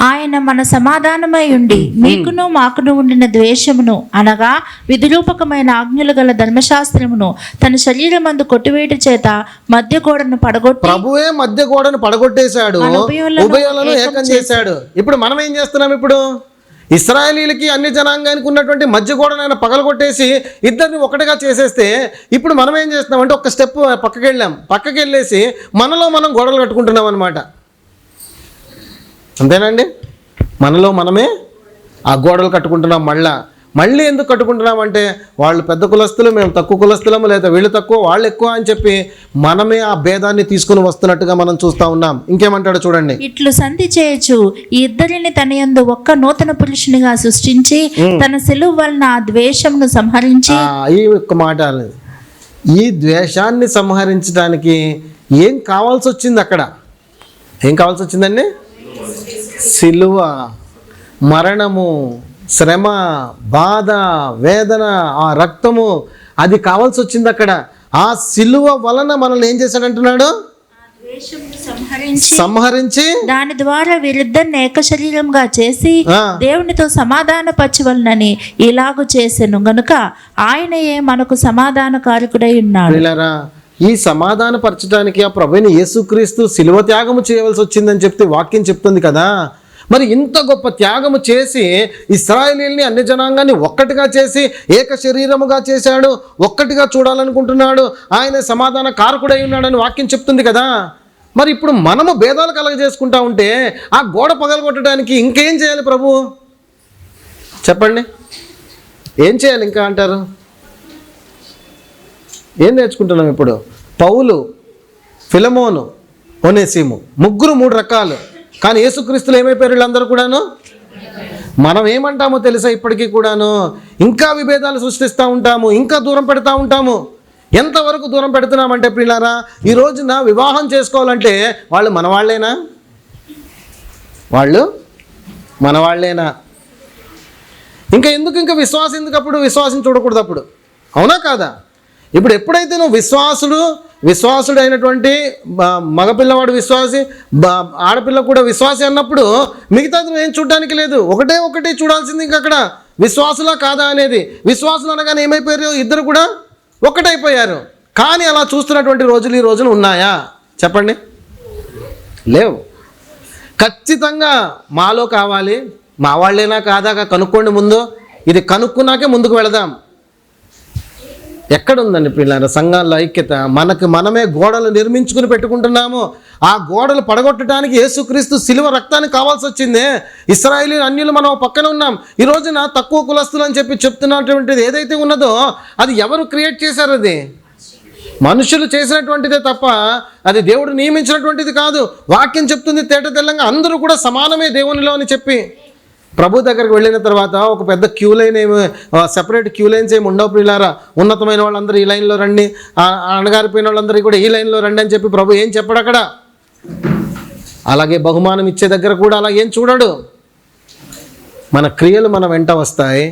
ఆయన మన సమాధానమై ఉండి మీకును మాకును ఉండిన ద్వేషమును అనగా విధిరూపకమైన ఆజ్ఞలు గల ధర్మశాస్త్రమును తన శరీరమందు కొట్టివేట చేత మధ్య గోడను పడగొట్టి, ప్రభువే మధ్య గోడను పడగొట్టేశాడు, ఉభయులను ఏకం చేశాడు. ఇప్పుడు మనం ఏం చేస్తున్నాం? ఇప్పుడు ఇశ్రాయేలీలకి అన్ని జనాంగానికి ఉన్నటువంటి మధ్య గోడను ఆయన పగలగొట్టేసి ఇద్దరిని ఒకటిగా చేసేస్తే, ఇప్పుడు మనం ఏం చేస్తున్నామంటే ఒక స్టెప్ పక్కకి వెళ్ళేసి మనలో మనం గోడలు కట్టుకుంటున్నాం అనమాట. అంతేనండి? మనలో మనమే ఆ గోడలు కట్టుకుంటున్నాం. మళ్ళీ ఎందుకు కట్టుకుంటున్నామంటే వాళ్ళు పెద్ద కులస్తులు, మేము తక్కువ కులస్తులము, లేదా వీళ్ళు తక్కువ వాళ్ళు ఎక్కువ అని చెప్పి మనమే ఆ భేదాన్ని తీసుకుని వస్తున్నట్టుగా మనం చూస్తూ ఉన్నాం. ఇంకేమంటాడో చూడండి. ఇట్లు సంధి చేయొచ్చు, ఈ ఇద్దరిని తన యందు ఒక్క నూతన పురుషునిగా సృష్టించి తన సిలువ వలన ఆ ద్వేషమును సంహరించి. ఈ ఒక్క మాట, ఈ ద్వేషాన్ని సంహరించడానికి ఏం కావాల్సి వచ్చింది? అక్కడ ఏం కావాల్సి వచ్చిందండి? సిలువ, మరణము, శ్రమ, బాధ, వేదన, ఆ రక్తము, అది కావాల్సి వచ్చింది అక్కడ. ఆ సిలువ వలన మనల్ని ఏం చేశాడంటున్నాడు? సంహరించి దాని ద్వారా వీరిద్దరిని ఏక శరీరంగా చేసి దేవునితో సమాధాన పరచవలనని ఇలాగు చేసెను గనుక ఆయనయే మనకు సమాధాన కారకుడై ఉన్నాడు. ఈ సమాధాన పరచడానికి ఆ ప్రభువైన యేసుక్రీస్తు శిలువ త్యాగము చేయవలసి వచ్చిందని చెప్తే వాక్యం చెప్తుంది కదా. మరి ఇంత గొప్ప త్యాగము చేసి ఇశ్రాయేలీయుల్ని అన్ని జనాంగాన్ని ఒక్కటిగా చేసి ఏక శరీరముగా చేశాడు, ఒక్కటిగా చూడాలనుకుంటున్నాడు, ఆయన సమాధాన కారకుడై ఉన్నాడని వాక్యం చెప్తుంది కదా. మరి ఇప్పుడు మనము భేదాలు కలగజేసుకుంటా ఉంటే ఆ గోడ పగలగొట్టడానికి ఇంకేం చేయాలి ప్రభు? చెప్పండి, ఏం చేయాలి ఇంకా అంటారు? ఏం నేర్చుకుంటున్నాం ఇప్పుడు? పౌలు, ఫిలమోను, ఒనేసిము, ముగ్గురు 3 రకాలు. కానీ యేసుక్రీస్తులు ఏమైపోయారు వీళ్ళందరూ కూడాను? మనం ఏమంటామో తెలుసా? ఇప్పటికీ కూడాను ఇంకా విభేదాలు సృష్టిస్తూ ఉంటాము, ఇంకా దూరం పెడతా ఉంటాము. ఎంతవరకు దూరం పెడుతున్నామంటే ప్రియులారా, ఈ రోజున వివాహం చేసుకోవాలంటే వాళ్ళు మనవాళ్ళేనా? వాళ్ళు మనవాళ్ళేనా? ఇంకా విశ్వాసం ఎందుకు? అప్పుడు విశ్వాసం చూడకూడదు అప్పుడు, అవునా కాదా? ఇప్పుడు ఎప్పుడైతే నువ్వు విశ్వాసుడు అయినటువంటి మగపిల్లవాడు విశ్వాసి, ఆడపిల్ల కూడా విశ్వాసి అన్నప్పుడు మిగతాది నువ్వు ఏం చూడడానికి లేదు. ఒకటి చూడాల్సింది ఇంకా అక్కడ విశ్వాసులా కాదా అనేది. విశ్వాసులు అనగానే ఏమైపోయారు? ఇద్దరు కూడా ఒక్కటైపోయారు. కానీ అలా చూస్తున్నటువంటి రోజులు ఈ రోజులు ఉన్నాయా? చెప్పండి, లేవు. ఖచ్చితంగా మాలో కావాలి, మా వాళ్ళేనా కాదా కనుక్కోండి ముందు. ఇది కనుక్కున్నాకే ముందుకు వెళదాం. ఎక్కడుందండి పిల్లల సంఘాల్లో ఐక్యత? మనమే గోడలు నిర్మించుకుని పెట్టుకుంటున్నాము. ఆ గోడలు పడగొట్టడానికి యేసుక్రీస్తు శిలువ రక్తానికి కావాల్సి వచ్చిందే. ఇశ్రాయేలీ అన్యులు మనం పక్కన ఉన్నాం. ఈ రోజున తక్కువ కులస్తులు అని చెప్తున్నటువంటిది ఏదైతే ఉన్నదో అది ఎవరు క్రియేట్ చేశారు? అది మనుషులు చేసినటువంటిదే తప్ప అది దేవుడు నియమించినటువంటిది కాదు. వాక్యం చెప్తుంది తేట తెల్లంగా అందరూ కూడా సమానమే దేవునిలో అని చెప్పి. ప్రభు దగ్గరికి వెళ్ళిన తర్వాత ఒక పెద్ద queue line separate queue lines ఏమి ఉండవు ప్రియులారా. ఉన్నతమైన వాళ్ళందరూ ఈ లైన్లో రండి, అణగారిపోయిన వాళ్ళందరూ కూడా ఈ లైన్లో రండి అని చెప్పి ప్రభు ఏం చెప్పడు అక్కడ. అలాగే బహుమానం ఇచ్చే దగ్గర కూడా అలా ఏం చూడడు. మన క్రియలు మన వెంట వస్తాయి.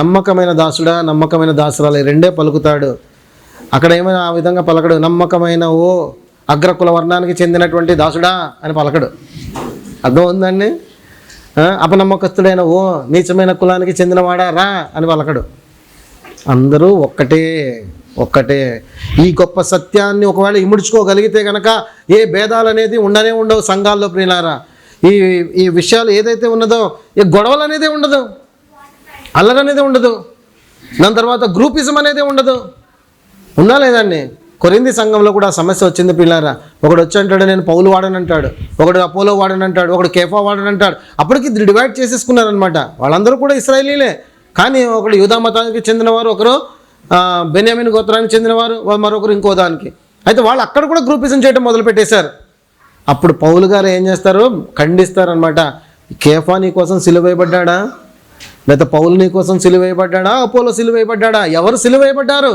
నమ్మకమైన దాసుడా, నమ్మకమైన దాసురాలు, రెండే పలుకుతాడు. అక్కడ ఏమైనా ఆ విధంగా పలకడు. నమ్మకమైన ఓ అగ్రకుల వర్ణానికి చెందినటువంటి దాసుడా అని పలకడు. అర్థం ఉందండి? అపనమ్మకస్తుడైన ఓ నీచమైన కులానికి చెందినవాడా రా అని పలకడు. అందరూ ఒక్కటే. ఈ గొప్ప సత్యాన్ని ఒకవేళ ఇముడ్చుకోగలిగితే కనుక ఏ భేదాలు అనేది ఉండవు సంఘాల్లో ప్రియులారా. ఈ విషయాలు ఏదైతే ఉన్నదో ఈ గొడవలు అనేది ఉండదు, అల్లరి అనేది ఉండదు, దాని తర్వాత గ్రూపిజం అనేది ఉండదు. ఉన్నా లేదండి? కొరింథీ సంఘంలో కూడా సమస్య వచ్చింది పిల్లారా. ఒకడు వచ్చి అంటాడు నేను పౌలు వాడనంటాడు, ఒకడు అపోలో వాడనంటాడు, ఒకడు కేఫా వాడనంటాడు. అప్పటికి డివైడ్ చేసేసుకున్నారనమాట. వాళ్ళందరూ కూడా ఇశ్రాయేలీలే, కానీ ఒకడు యూదా మతానికి చెందినవారు, ఒకరు బెన్యామీన్ గోత్రానికి చెందినవారు, మరొకరు ఇంకో దానికి. అయితే వాళ్ళు అక్కడ కూడా గ్రూపిజం చేయడం మొదలుపెట్టేశారు. అప్పుడు పౌలు గారు ఏం చేస్తారు? ఖండిస్తారనమాట. కేఫా నీ కోసం సిలువేయబడ్డా, లేదా పౌలు నీ కోసం సిలువేయబడ్డా, అపోలో సిలువేయబడ్డా? ఎవరు సిలువేయబడ్డారు?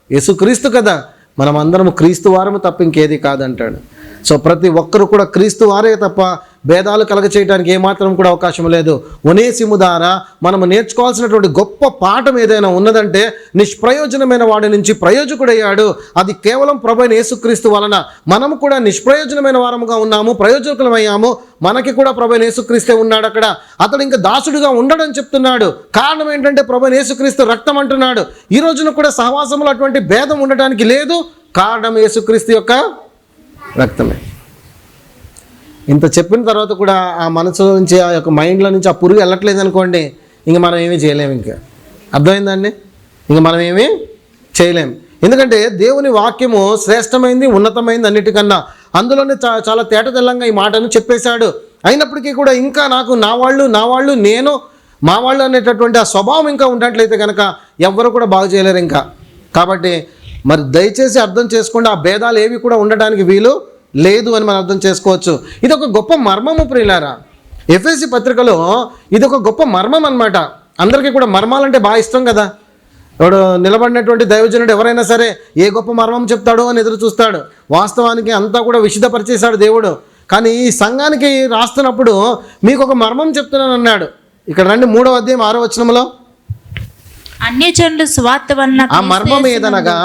యేసుక్రీస్తు కదా. మనం అందరం క్రీస్తు వారము తప్ప ఇంకేది కాదంటాడు. సో ప్రతి ఒక్కరు కూడా క్రీస్తు వారే తప్ప భేదాలు కలగ చేయడానికి ఏమాత్రం కూడా అవకాశం లేదు. ఒనేసిము ద్వారా మనము నేర్చుకోవాల్సినటువంటి గొప్ప పాఠం ఏదైనా ఉన్నదంటే నిష్ప్రయోజనమైన వాడి నుంచి ప్రయోజకుడయ్యాడు. అది కేవలం ప్రభువైన యేసుక్రీస్తు వలన. మనము కూడా నిష్ప్రయోజనమైన వారముగా ఉన్నాము, ప్రయోజకులమయ్యాము. మనకి కూడా ప్రభువైన యేసుక్రీస్తే ఉన్నాడు అక్కడ. అతడు ఇంకా దాసుడుగా ఉండడని చెప్తున్నాడు. కారణం ఏంటంటే ప్రభువైన యేసుక్రీస్తు రక్తం అంటున్నాడు. ఈ రోజున కూడా సహవాసంలో అటువంటి భేదం ఉండటానికి లేదు. కారణం యేసుక్రీస్తు యొక్క రక్తమే. ఇంత చెప్పిన తర్వాత కూడా ఆ మనసు నుంచి, ఆ యొక్క మైండ్లో నుంచి ఆ పురుగు వెళ్ళట్లేదు అనుకోండి, ఇంక మనం ఏమీ చేయలేము. ఇంకా అర్థమైందండి? ఇంక మనం ఏమీ చేయలేము. ఎందుకంటే దేవుని వాక్యము శ్రేష్టమైంది, ఉన్నతమైంది అన్నిటికన్నా. అందులోనే చాలా తేట తెల్లంగా ఈ మాటను చెప్పేశాడు. అయినప్పటికీ కూడా ఇంకా నాకు నా వాళ్ళు నేను మా వాళ్ళు అనేటటువంటి ఆ స్వభావం ఇంకా ఉన్నట్లయితే కనుక ఎవ్వరు కూడా బాగు చేయలేరు ఇంకా. కాబట్టి మరి దయచేసి అర్థం చేసుకోండి, ఆ భేదాలు ఏవి కూడా ఉండడానికి వీలు లేదు అని మనం అర్థం చేసుకోవచ్చు. ఇది ఒక గొప్ప మర్మము ప్రియులారా. ఎఫెసీ పత్రికలో ఇది ఒక గొప్ప మర్మం అన్నమాట. అందరికీ కూడా మర్మాలంటే బాగా ఇష్టం కదా. ఎవడు నిలబడినటువంటి దైవజనుడు ఎవరైనా సరే ఏ గొప్ప మర్మం చెప్తాడో అని ఎదురు చూస్తాడు. వాస్తవానికి అంతా కూడా విశదపరిచేశాడు దేవుడు. కానీ ఈ సంఘానికి రాస్తున్నప్పుడు మీకు ఒక మర్మం చెప్తున్నాను అన్నాడు. ఇక్కడ రండి, 3వ అధ్యాయం 6వ వచనంలో. అన్యజనులు సువార్త వలన ఆ మర్మం ఏదనగా,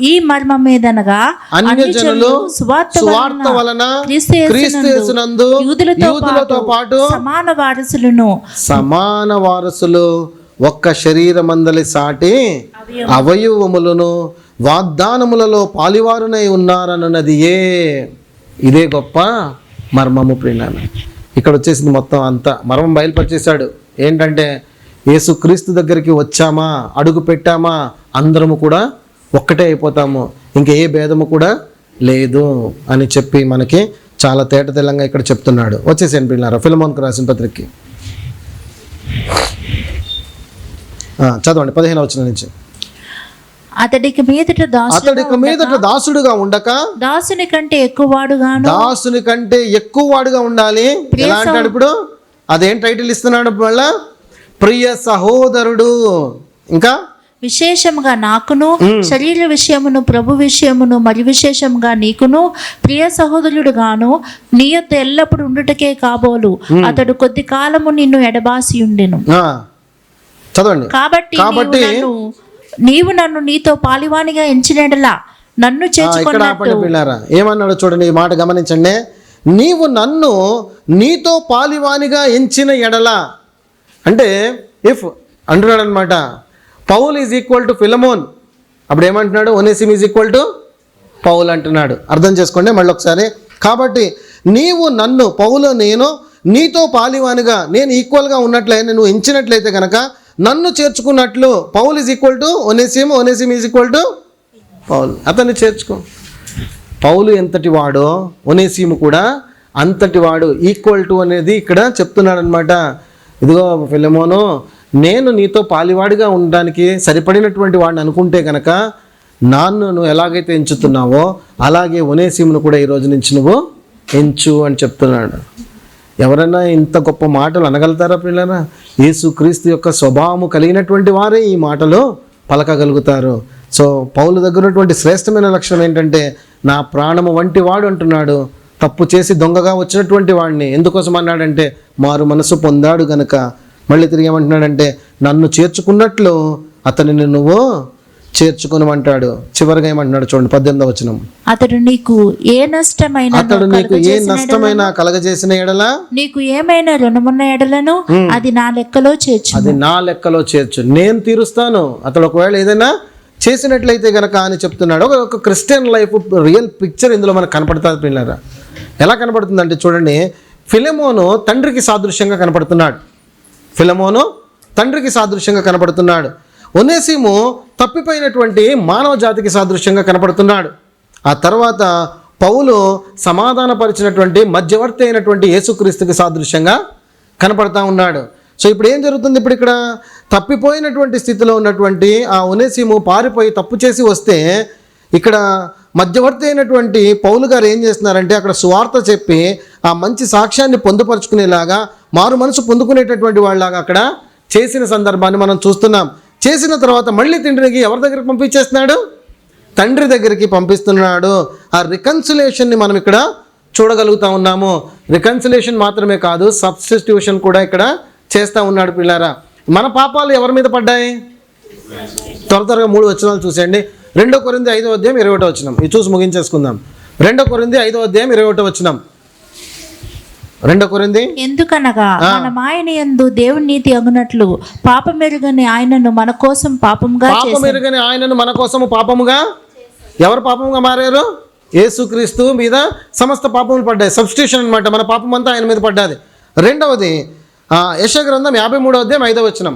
ఈ మర్మం ఏదనగా అన్యజనులు సువార్త వలన క్రీస్తు యేసునందు యూదులతో పాటు సమాన వారసులు, ఒక్క శరీరమందలి సాటి అవయవములను వాగ్దానములలో పాలివారునై ఉన్నారన్నది ఇదే గొప్ప మర్మము ప్రియులారా. ఇక్కడ వచ్చేసింది మొత్తం అంతా మర్మం బయలుపరిచేశాడు. ఏంటంటే యేసుక్రీస్తు దగ్గరికి వచ్చామా, అడుగు పెట్టామా, అందరము కూడా ఒక్కటే అయిపోతాము. ఇంకా ఏ భేదము కూడా లేదు అని చెప్పి మనకి చాలా తేటతెల్లంగా ఇక్కడ చెప్తున్నాడు. వచ్చేసేయండి పిల్లలారా ఫిలమోనుకు రాసిన పత్రికకి. చదవండి 15వ వచనం నుంచి. అతడికి మీదట దాసుడుగా ఉండక దాసుని కంటే ఎక్కువ వాడుగా ఉండాలి. ఎలా అంటాడు ఇప్పుడు? అదేం టైటిల్ ఇస్తున్నాడు మళ్ళా? ప్రియ సహోదరుడు. ఇంకా విశేషముగా నాకును శరీర విషయమును ప్రభు విషయమును మరి విశేషముగా నీకును ప్రియ సహోదరుడుగాను నీ యొద్ద ఎల్లప్పుడు ఉండుటకే కాబోలు అతడు కొద్ది కాలము నిన్ను ఎడబాసి ఉండెను. చదవండి. కాబట్టి నీవు నన్ను నీతో పాలివానిగా ఎంచినడలా నన్ను చేర్చుకున్నట్టు. ఏమన్నాడు చూడండి, ఈ మాట గమనించండి. నీవు నన్ను నీతో పాలివానిగా ఎంచిన ఎడల అంటే ఇఫ్ అంటున్నాడు అనమాట. Paul is equal to Philemon. అప్పుడు ఏమంటున్నాడు? Onesimus is equal to Paul అంటున్నాడు. అర్థం చేసుకోండి మళ్ళీ ఒకసారి. కాబట్టి నీవు నన్ను పౌలు నేను నీతో పాలివానిగా నేను ఈక్వల్గా ఉన్నట్లయితే నువ్వు ఎంచినట్లయితే కనుక నన్ను చేర్చుకున్నట్లు Paul is equal to Onesimus, Onesimus is equal to Paul. అతన్ని చేర్చుకో. పౌలు ఎంతటి వాడో ఒనేసిమ్ కూడా అంతటి వాడు. ఈక్వల్ టు అనేది ఇక్కడ చెప్తున్నాడు అనమాట. ఇదిగో ఫిలమోను, నేను నీతో పాలివాడిగా ఉండడానికి సరిపడినటువంటి వాడిని అనుకుంటే కనుక నువ్వు ఎలాగైతే ఎంచుతున్నావో అలాగే ఒనేసిమును కూడా ఈ రోజు నుంచి నువ్వు ఎంచు అని చెప్తున్నాడు. ఎవరైనా ఇంత గొప్ప మాటలు అనగలుగుతారా పిల్లరా? యేసుక్రీస్తు యొక్క స్వభావము కలిగినటువంటి వారే ఈ మాటలు పలకగలుగుతారు. సో పౌలు దగ్గర ఉన్నటువంటి శ్రేష్టమైన లక్షణం ఏంటంటే నా ప్రాణము వంటి వాడు అంటున్నాడు. తప్పు చేసి దొంగగా వచ్చినటువంటి వాడిని ఎందుకోసం అన్నాడంటే మారు మనసు పొందాడు గనుక. మళ్ళీ తిరిగి ఏమంటున్నాడంటే నన్ను చేర్చుకున్నట్లు అతనిని నువ్వు చేర్చుకునమంటాడు. చివరిగా ఏమంటున్నాడు చూడండి 18వ వచనం. అతడు నీకు ఏ నష్టమైన కలగజేసిన ఎడల నీకు ఏమైనా రుణమున్న ఎడలను అది నా లెక్కలో చేర్చు. నేను తీరుస్తాను. అతడు ఒకవేళ ఏదైనా చేసినట్లయితే గనక అని చెప్తున్నాడు. ఒక క్రిస్టియన్ లైఫ్ రియల్ పిక్చర్ ఇందులో మనకు కనపడుతుంది పిల్లరా. ఎలా కనపడుతుందంటే చూడండి, ఫిలమోను తండ్రికి సాదృశ్యంగా కనపడుతున్నాడు. ఒనేసిము తప్పిపోయినటువంటి మానవ జాతికి సాదృశ్యంగా కనపడుతున్నాడు. ఆ తర్వాత పౌలు సమాధానపరిచినటువంటి మధ్యవర్తి అయినటువంటి యేసుక్రీస్తుకి సాదృశ్యంగా కనపడతా ఉన్నాడు. సో ఇప్పుడు ఏం జరుగుతుంది? ఇప్పుడు ఇక్కడ తప్పిపోయినటువంటి స్థితిలో ఉన్నటువంటి ఆ ఒనేసిము పారిపోయి తప్పు చేసి వస్తే ఇక్కడ మధ్యవర్తి అయినటువంటి పౌలు గారు ఏం చేస్తున్నారంటే అక్కడ సువార్త చెప్పి ఆ మంచి సాక్ష్యాన్ని పొందుపరుచుకునేలాగా మారు మనసు పొందుకునేటటువంటి వాళ్ళలాగా అక్కడ చేసిన సందర్భాన్ని మనం చూస్తున్నాం. చేసిన తర్వాత మళ్ళీ తండ్రికి ఎవరి దగ్గరికి పంపించేస్తున్నాడు? తండ్రి దగ్గరికి పంపిస్తున్నాడు. ఆ రికన్సిలేషన్ని మనం ఇక్కడ చూడగలుగుతా ఉన్నాము. రికన్సిలేషన్ మాత్రమే కాదు, సబ్స్టిట్యూషన్ కూడా ఇక్కడ చేస్తూ ఉన్నాడు పిల్లారా. మన పాపాలు ఎవరి మీద పడ్డాయి? త్వరగా 3 వచనాలు చూసేయండి. 2 కొరింథీ 5వ అధ్యాయం 21వ వచనం. ఇది చూసి ముగించేసుకుందాం. 2 కొరింథీ 5వ అధ్యాయం 21వ వచనం. 2 కొరింథీ ఎందుకనగా మన మాయని యందు దేవుని నీతి అగునట్లు పాపమెరుగని ఆయనను మన కోసం పాపముగా ఎవరు పాపముగా మారారు? యేసుక్రీస్తు మీద సమస్త పాపములు పడ్డాయి. సబ్స్టిట్యూషన్ అన్నమాట. మన పాపం అంతా ఆయన మీద పడ్డాది. రెండవది యెషయా గ్రంథం 53వ అధ్యాయం 5వ వచనం.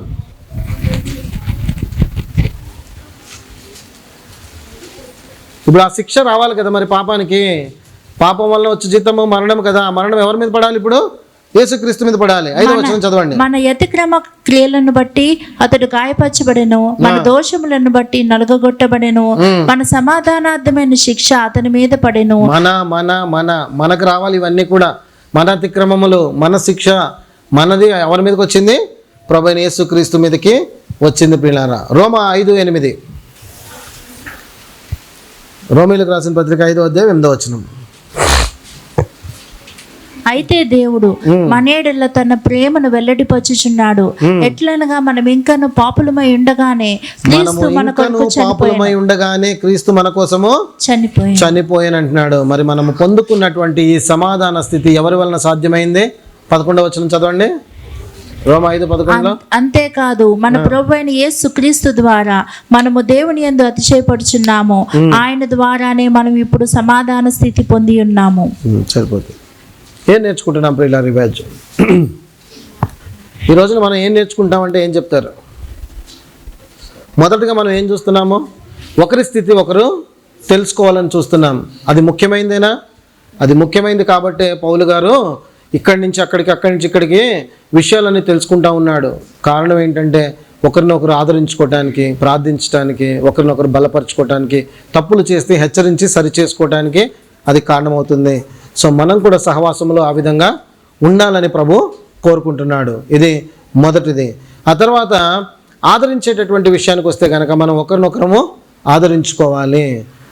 ఇప్పుడు ఆ శిక్ష రావాలి కదా మరి పాపానికి. పాపం వల్ల వచ్చే జీతము మరణం కదా. మరణం ఎవరి మీద పడాలి? ఇప్పుడు యేసుక్రీస్తు మీద పడాలి. 5వ వచనం చదవండి. మన అతిక్రమ క్రియలను బట్టి అతడు గాయపరచబడెను, మన దోషములను బట్టి నలుగగొట్టబడెను, మన సమాధానార్థమైన శిక్ష అతని మీద పడెను. మనకు రావాలి ఇవన్నీ కూడా. మన అతిక్రమములు, మన శిక్ష మనది ఎవరి మీదకి వచ్చింది? ప్రభువైన యేసుక్రీస్తు మీదకి వచ్చింది ప్రియులారా. రోమా 5:8. రోమీయులకు రాసిన పత్రిక 5వ అధ్యాయం 8వ వచనం. అయితే దేవుడు మనేడల తన ప్రేమను వెల్లడిపరచుచున్నాడు. ఎట్లనగా మనం ఇంకను పాపులమై ఉండగానే క్రీస్తు మన కోసము చనిపోయాను అంటున్నాడు. మరి మనము పొందుకున్నటువంటి ఈ సమాధాన స్థితి ఎవరి వలన సాధ్యమైంది? 11వ వచనం చదవండి. రోమా 5:11. అంతేకాదు మన ప్రభువైన యేసు క్రీస్తు ద్వారా మనము దేవుని యందు అతిశయపడుచున్నాము. ఆయన ద్వారానే మనం ఇప్పుడు సమాధాన స్థితి పొంది ఉన్నాము. సరిపోతుంది. ఏం నేర్చుకుంటున్నాం ప్రియుల రివాజ్? ఈ రోజున మనం ఏం నేర్చుకుంటామంటే ఏం చెప్తారు? మొదటగా మనం ఏం చూస్తున్నాము? ఒకరి స్థితి ఒకరు తెలుసుకోవాలని చూస్తున్నాం. అది ముఖ్యమైనదేనా? అది ముఖ్యమైనది కాబట్టే పౌలు గారు ఇక్కడి నుంచి అక్కడికి, అక్కడి నుంచి ఇక్కడికి విషయాలన్నీ తెలుసుకుంటా ఉన్నాడు. కారణం ఏంటంటే ఒకరినొకరు ఆదరించుకోవటానికి, ప్రార్థించడానికి, ఒకరినొకరు బలపరచుకోవటానికి, తప్పులు చేస్తే హెచ్చరించి సరి చేసుకోవటానికి అది కారణమవుతుంది. సో మనం కూడా సహవాసంలో ఆ విధంగా ఉండాలని ప్రభు కోరుకుంటున్నాడు. ఇది మొదటిది. ఆ తర్వాత ఆదరించేటటువంటి విషయానికి వస్తే కనుక మనం ఒకరినొకరము ఆదరించుకోవాలి.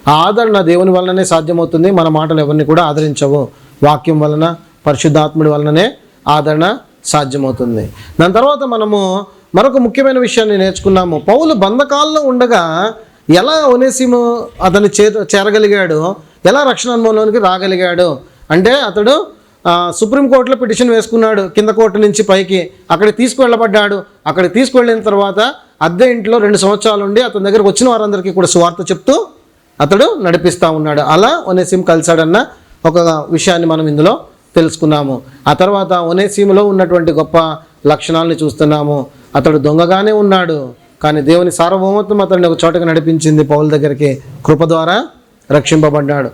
ఆ ఆదరణ దేవుని వలననే సాధ్యమవుతుంది. మన మాటలు ఎవరిని కూడా ఆదరించవు. వాక్యం వలన, పరిశుద్ధాత్ముడి వలననే ఆదరణ సాధ్యమవుతుంది. దాని తర్వాత మనము మరొక ముఖ్యమైన విషయాన్ని నేర్చుకున్నాము. పౌలు బంధకాల్లో ఉండగా ఎలా ఒనేసిము అతన్ని చేరగలిగాడు, ఎలా రక్షణ అనుభవంలోనికి రాగలిగాడు అంటే అతడు సుప్రీంకోర్టులో పిటిషన్ వేసుకున్నాడు. కింద కోర్టు నుంచి పైకి అక్కడికి తీసుకువెళ్ళబడ్డాడు. అక్కడికి తీసుకువెళ్ళిన తర్వాత అద్దె ఇంట్లో 2 సంవత్సరాలు ఉండి అతని దగ్గరకు వచ్చిన వారందరికీ కూడా సువార్త చెప్తూ అతడు నడిపిస్తూ ఉన్నాడు. అలా ఒనేసిము కలిశాడన్న ఒక విషయాన్ని మనం ఇందులో తెలుసుకున్నాము. ఆ తర్వాత ఒనేసిములో ఉన్నటువంటి గొప్ప లక్షణాలను చూస్తున్నాము. అతడు దొంగగానే ఉన్నాడు, కానీ దేవుని సార్వభౌమత్వం అతడిని ఒక చోటకి నడిపించింది. పౌలు దగ్గరికి కృప ద్వారా రక్షింపబడ్డాడు.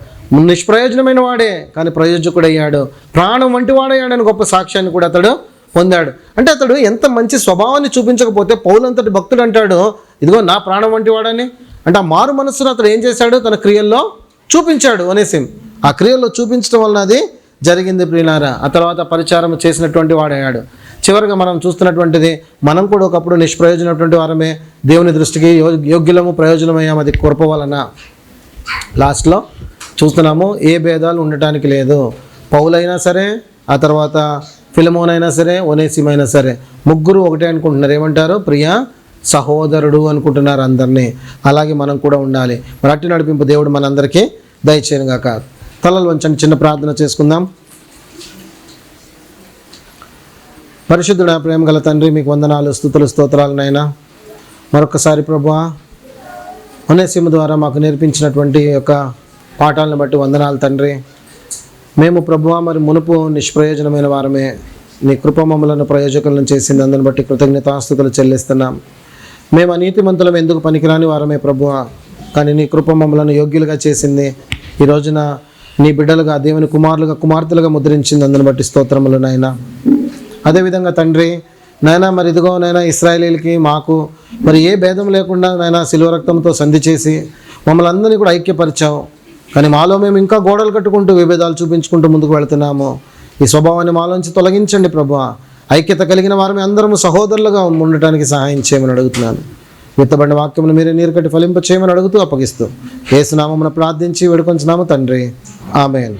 నిష్ప్రయోజనమైన వాడే కానీ ప్రయోజకుడయ్యాడు. ప్రాణం వంటి వాడయ్యాడని గొప్ప సాక్ష్యాన్ని కూడా అతడు పొందాడు. అంటే అతడు ఎంత మంచి స్వభావాన్ని చూపించకపోతే పౌలు అంతటి భక్తుడు అంటాడు, ఇదిగో నా ప్రాణం వంటి వాడని. అంటే ఆ మారు మనస్సును అతడు ఏం చేశాడు? తన క్రియల్లో చూపించాడు. ఒనేసిము ఆ క్రియల్లో చూపించడం వలన అది జరిగింది ప్రియులారా. ఆ తర్వాత పరిచారం చేసినటువంటి వాడయ్యాడు. చివరిగా మనం చూస్తున్నటువంటిది, మనం కూడా ఒకప్పుడు నిష్ప్రయోజనటువంటి వారమే దేవుని దృష్టికి యోగ్యులము, ప్రయోజనమయ్యాము. అది కృప వలన. లాస్ట్లో చూస్తున్నాము, ఏ భేదాలు ఉండటానికి లేదు. పౌలైనా సరే, ఆ తర్వాత ఫిలమోన్ అయినా సరే, ఒనేసిము అయినా సరే, ముగ్గురు ఒకటే అనుకుంటున్నారు. ఏమంటారు? ప్రియ సహోదరుడు అనుకుంటున్నారు అందరినీ. అలాగే మనం కూడా ఉండాలి. మరి అట్టి నడిపింపు దేవుడు మనందరికీ దయచేయను గాక. తలలు వంచండి, చిన్న ప్రార్థన చేసుకుందాం. పరిశుద్ధుడా, ప్రేమ గల తండ్రి, మీకు వందనాలు, స్తుతులు, స్తోత్రాలు నాయనా. మరొకసారి ప్రభువా, ఒనేసిము ద్వారా మాకు నేర్పించినటువంటి యొక్క పాఠాలను బట్టి వందనాలు తండ్రి. మేము ప్రభువా మరి మునుపు నిష్ప్రయోజనమైన వారమే. నీ కృప మమ్మలను ప్రయోజకులను చేసింది. అందుని బట్టి కృతజ్ఞతాస్తుతులు చెల్లిస్తున్నాం. మేము అనీతిమంతులం ఎందుకు పనికిరాని వారమే ప్రభువా, కానీ నీ కృప మమ్మలను యోగ్యులుగా చేసింది. ఈ రోజున నీ బిడ్డలుగా, దేవుని కుమారులుగా, కుమార్తెలుగా ముద్రించింది. అందుని బట్టి స్తోత్రములు నాయనా. అదేవిధంగా తండ్రి నాయనా, మరి ఇదిగో నాయనా, ఇశ్రాయేలీలకి మాకు మరి ఏ భేదం లేకుండా నాయనా శిలువ రక్తంతో సంధి చేసి మమ్మల్ని అందరినీ కూడా ఐక్యపరిచావు. కానీ మాలో మేము ఇంకా గోడలు కట్టుకుంటూ విభేదాలు చూపించుకుంటూ ముందుకు వెళుతున్నాము. ఈ స్వభావాన్ని మాలోంచి తొలగించండి ప్రభువా. ఐక్యత కలిగిన వారిని అందరము సహోదరులుగా ఉండటానికి సహాయం చేయమని అడుగుతున్నాను. విత్తబడిన వాక్యమును మీరే నీరు కట్టి ఫలింప చేయమని అడుగుతూ అప్పగిస్తూ యేసు నామమున ప్రార్థించి వేడుకొంచున్నాము తండ్రి. ఆమేన్.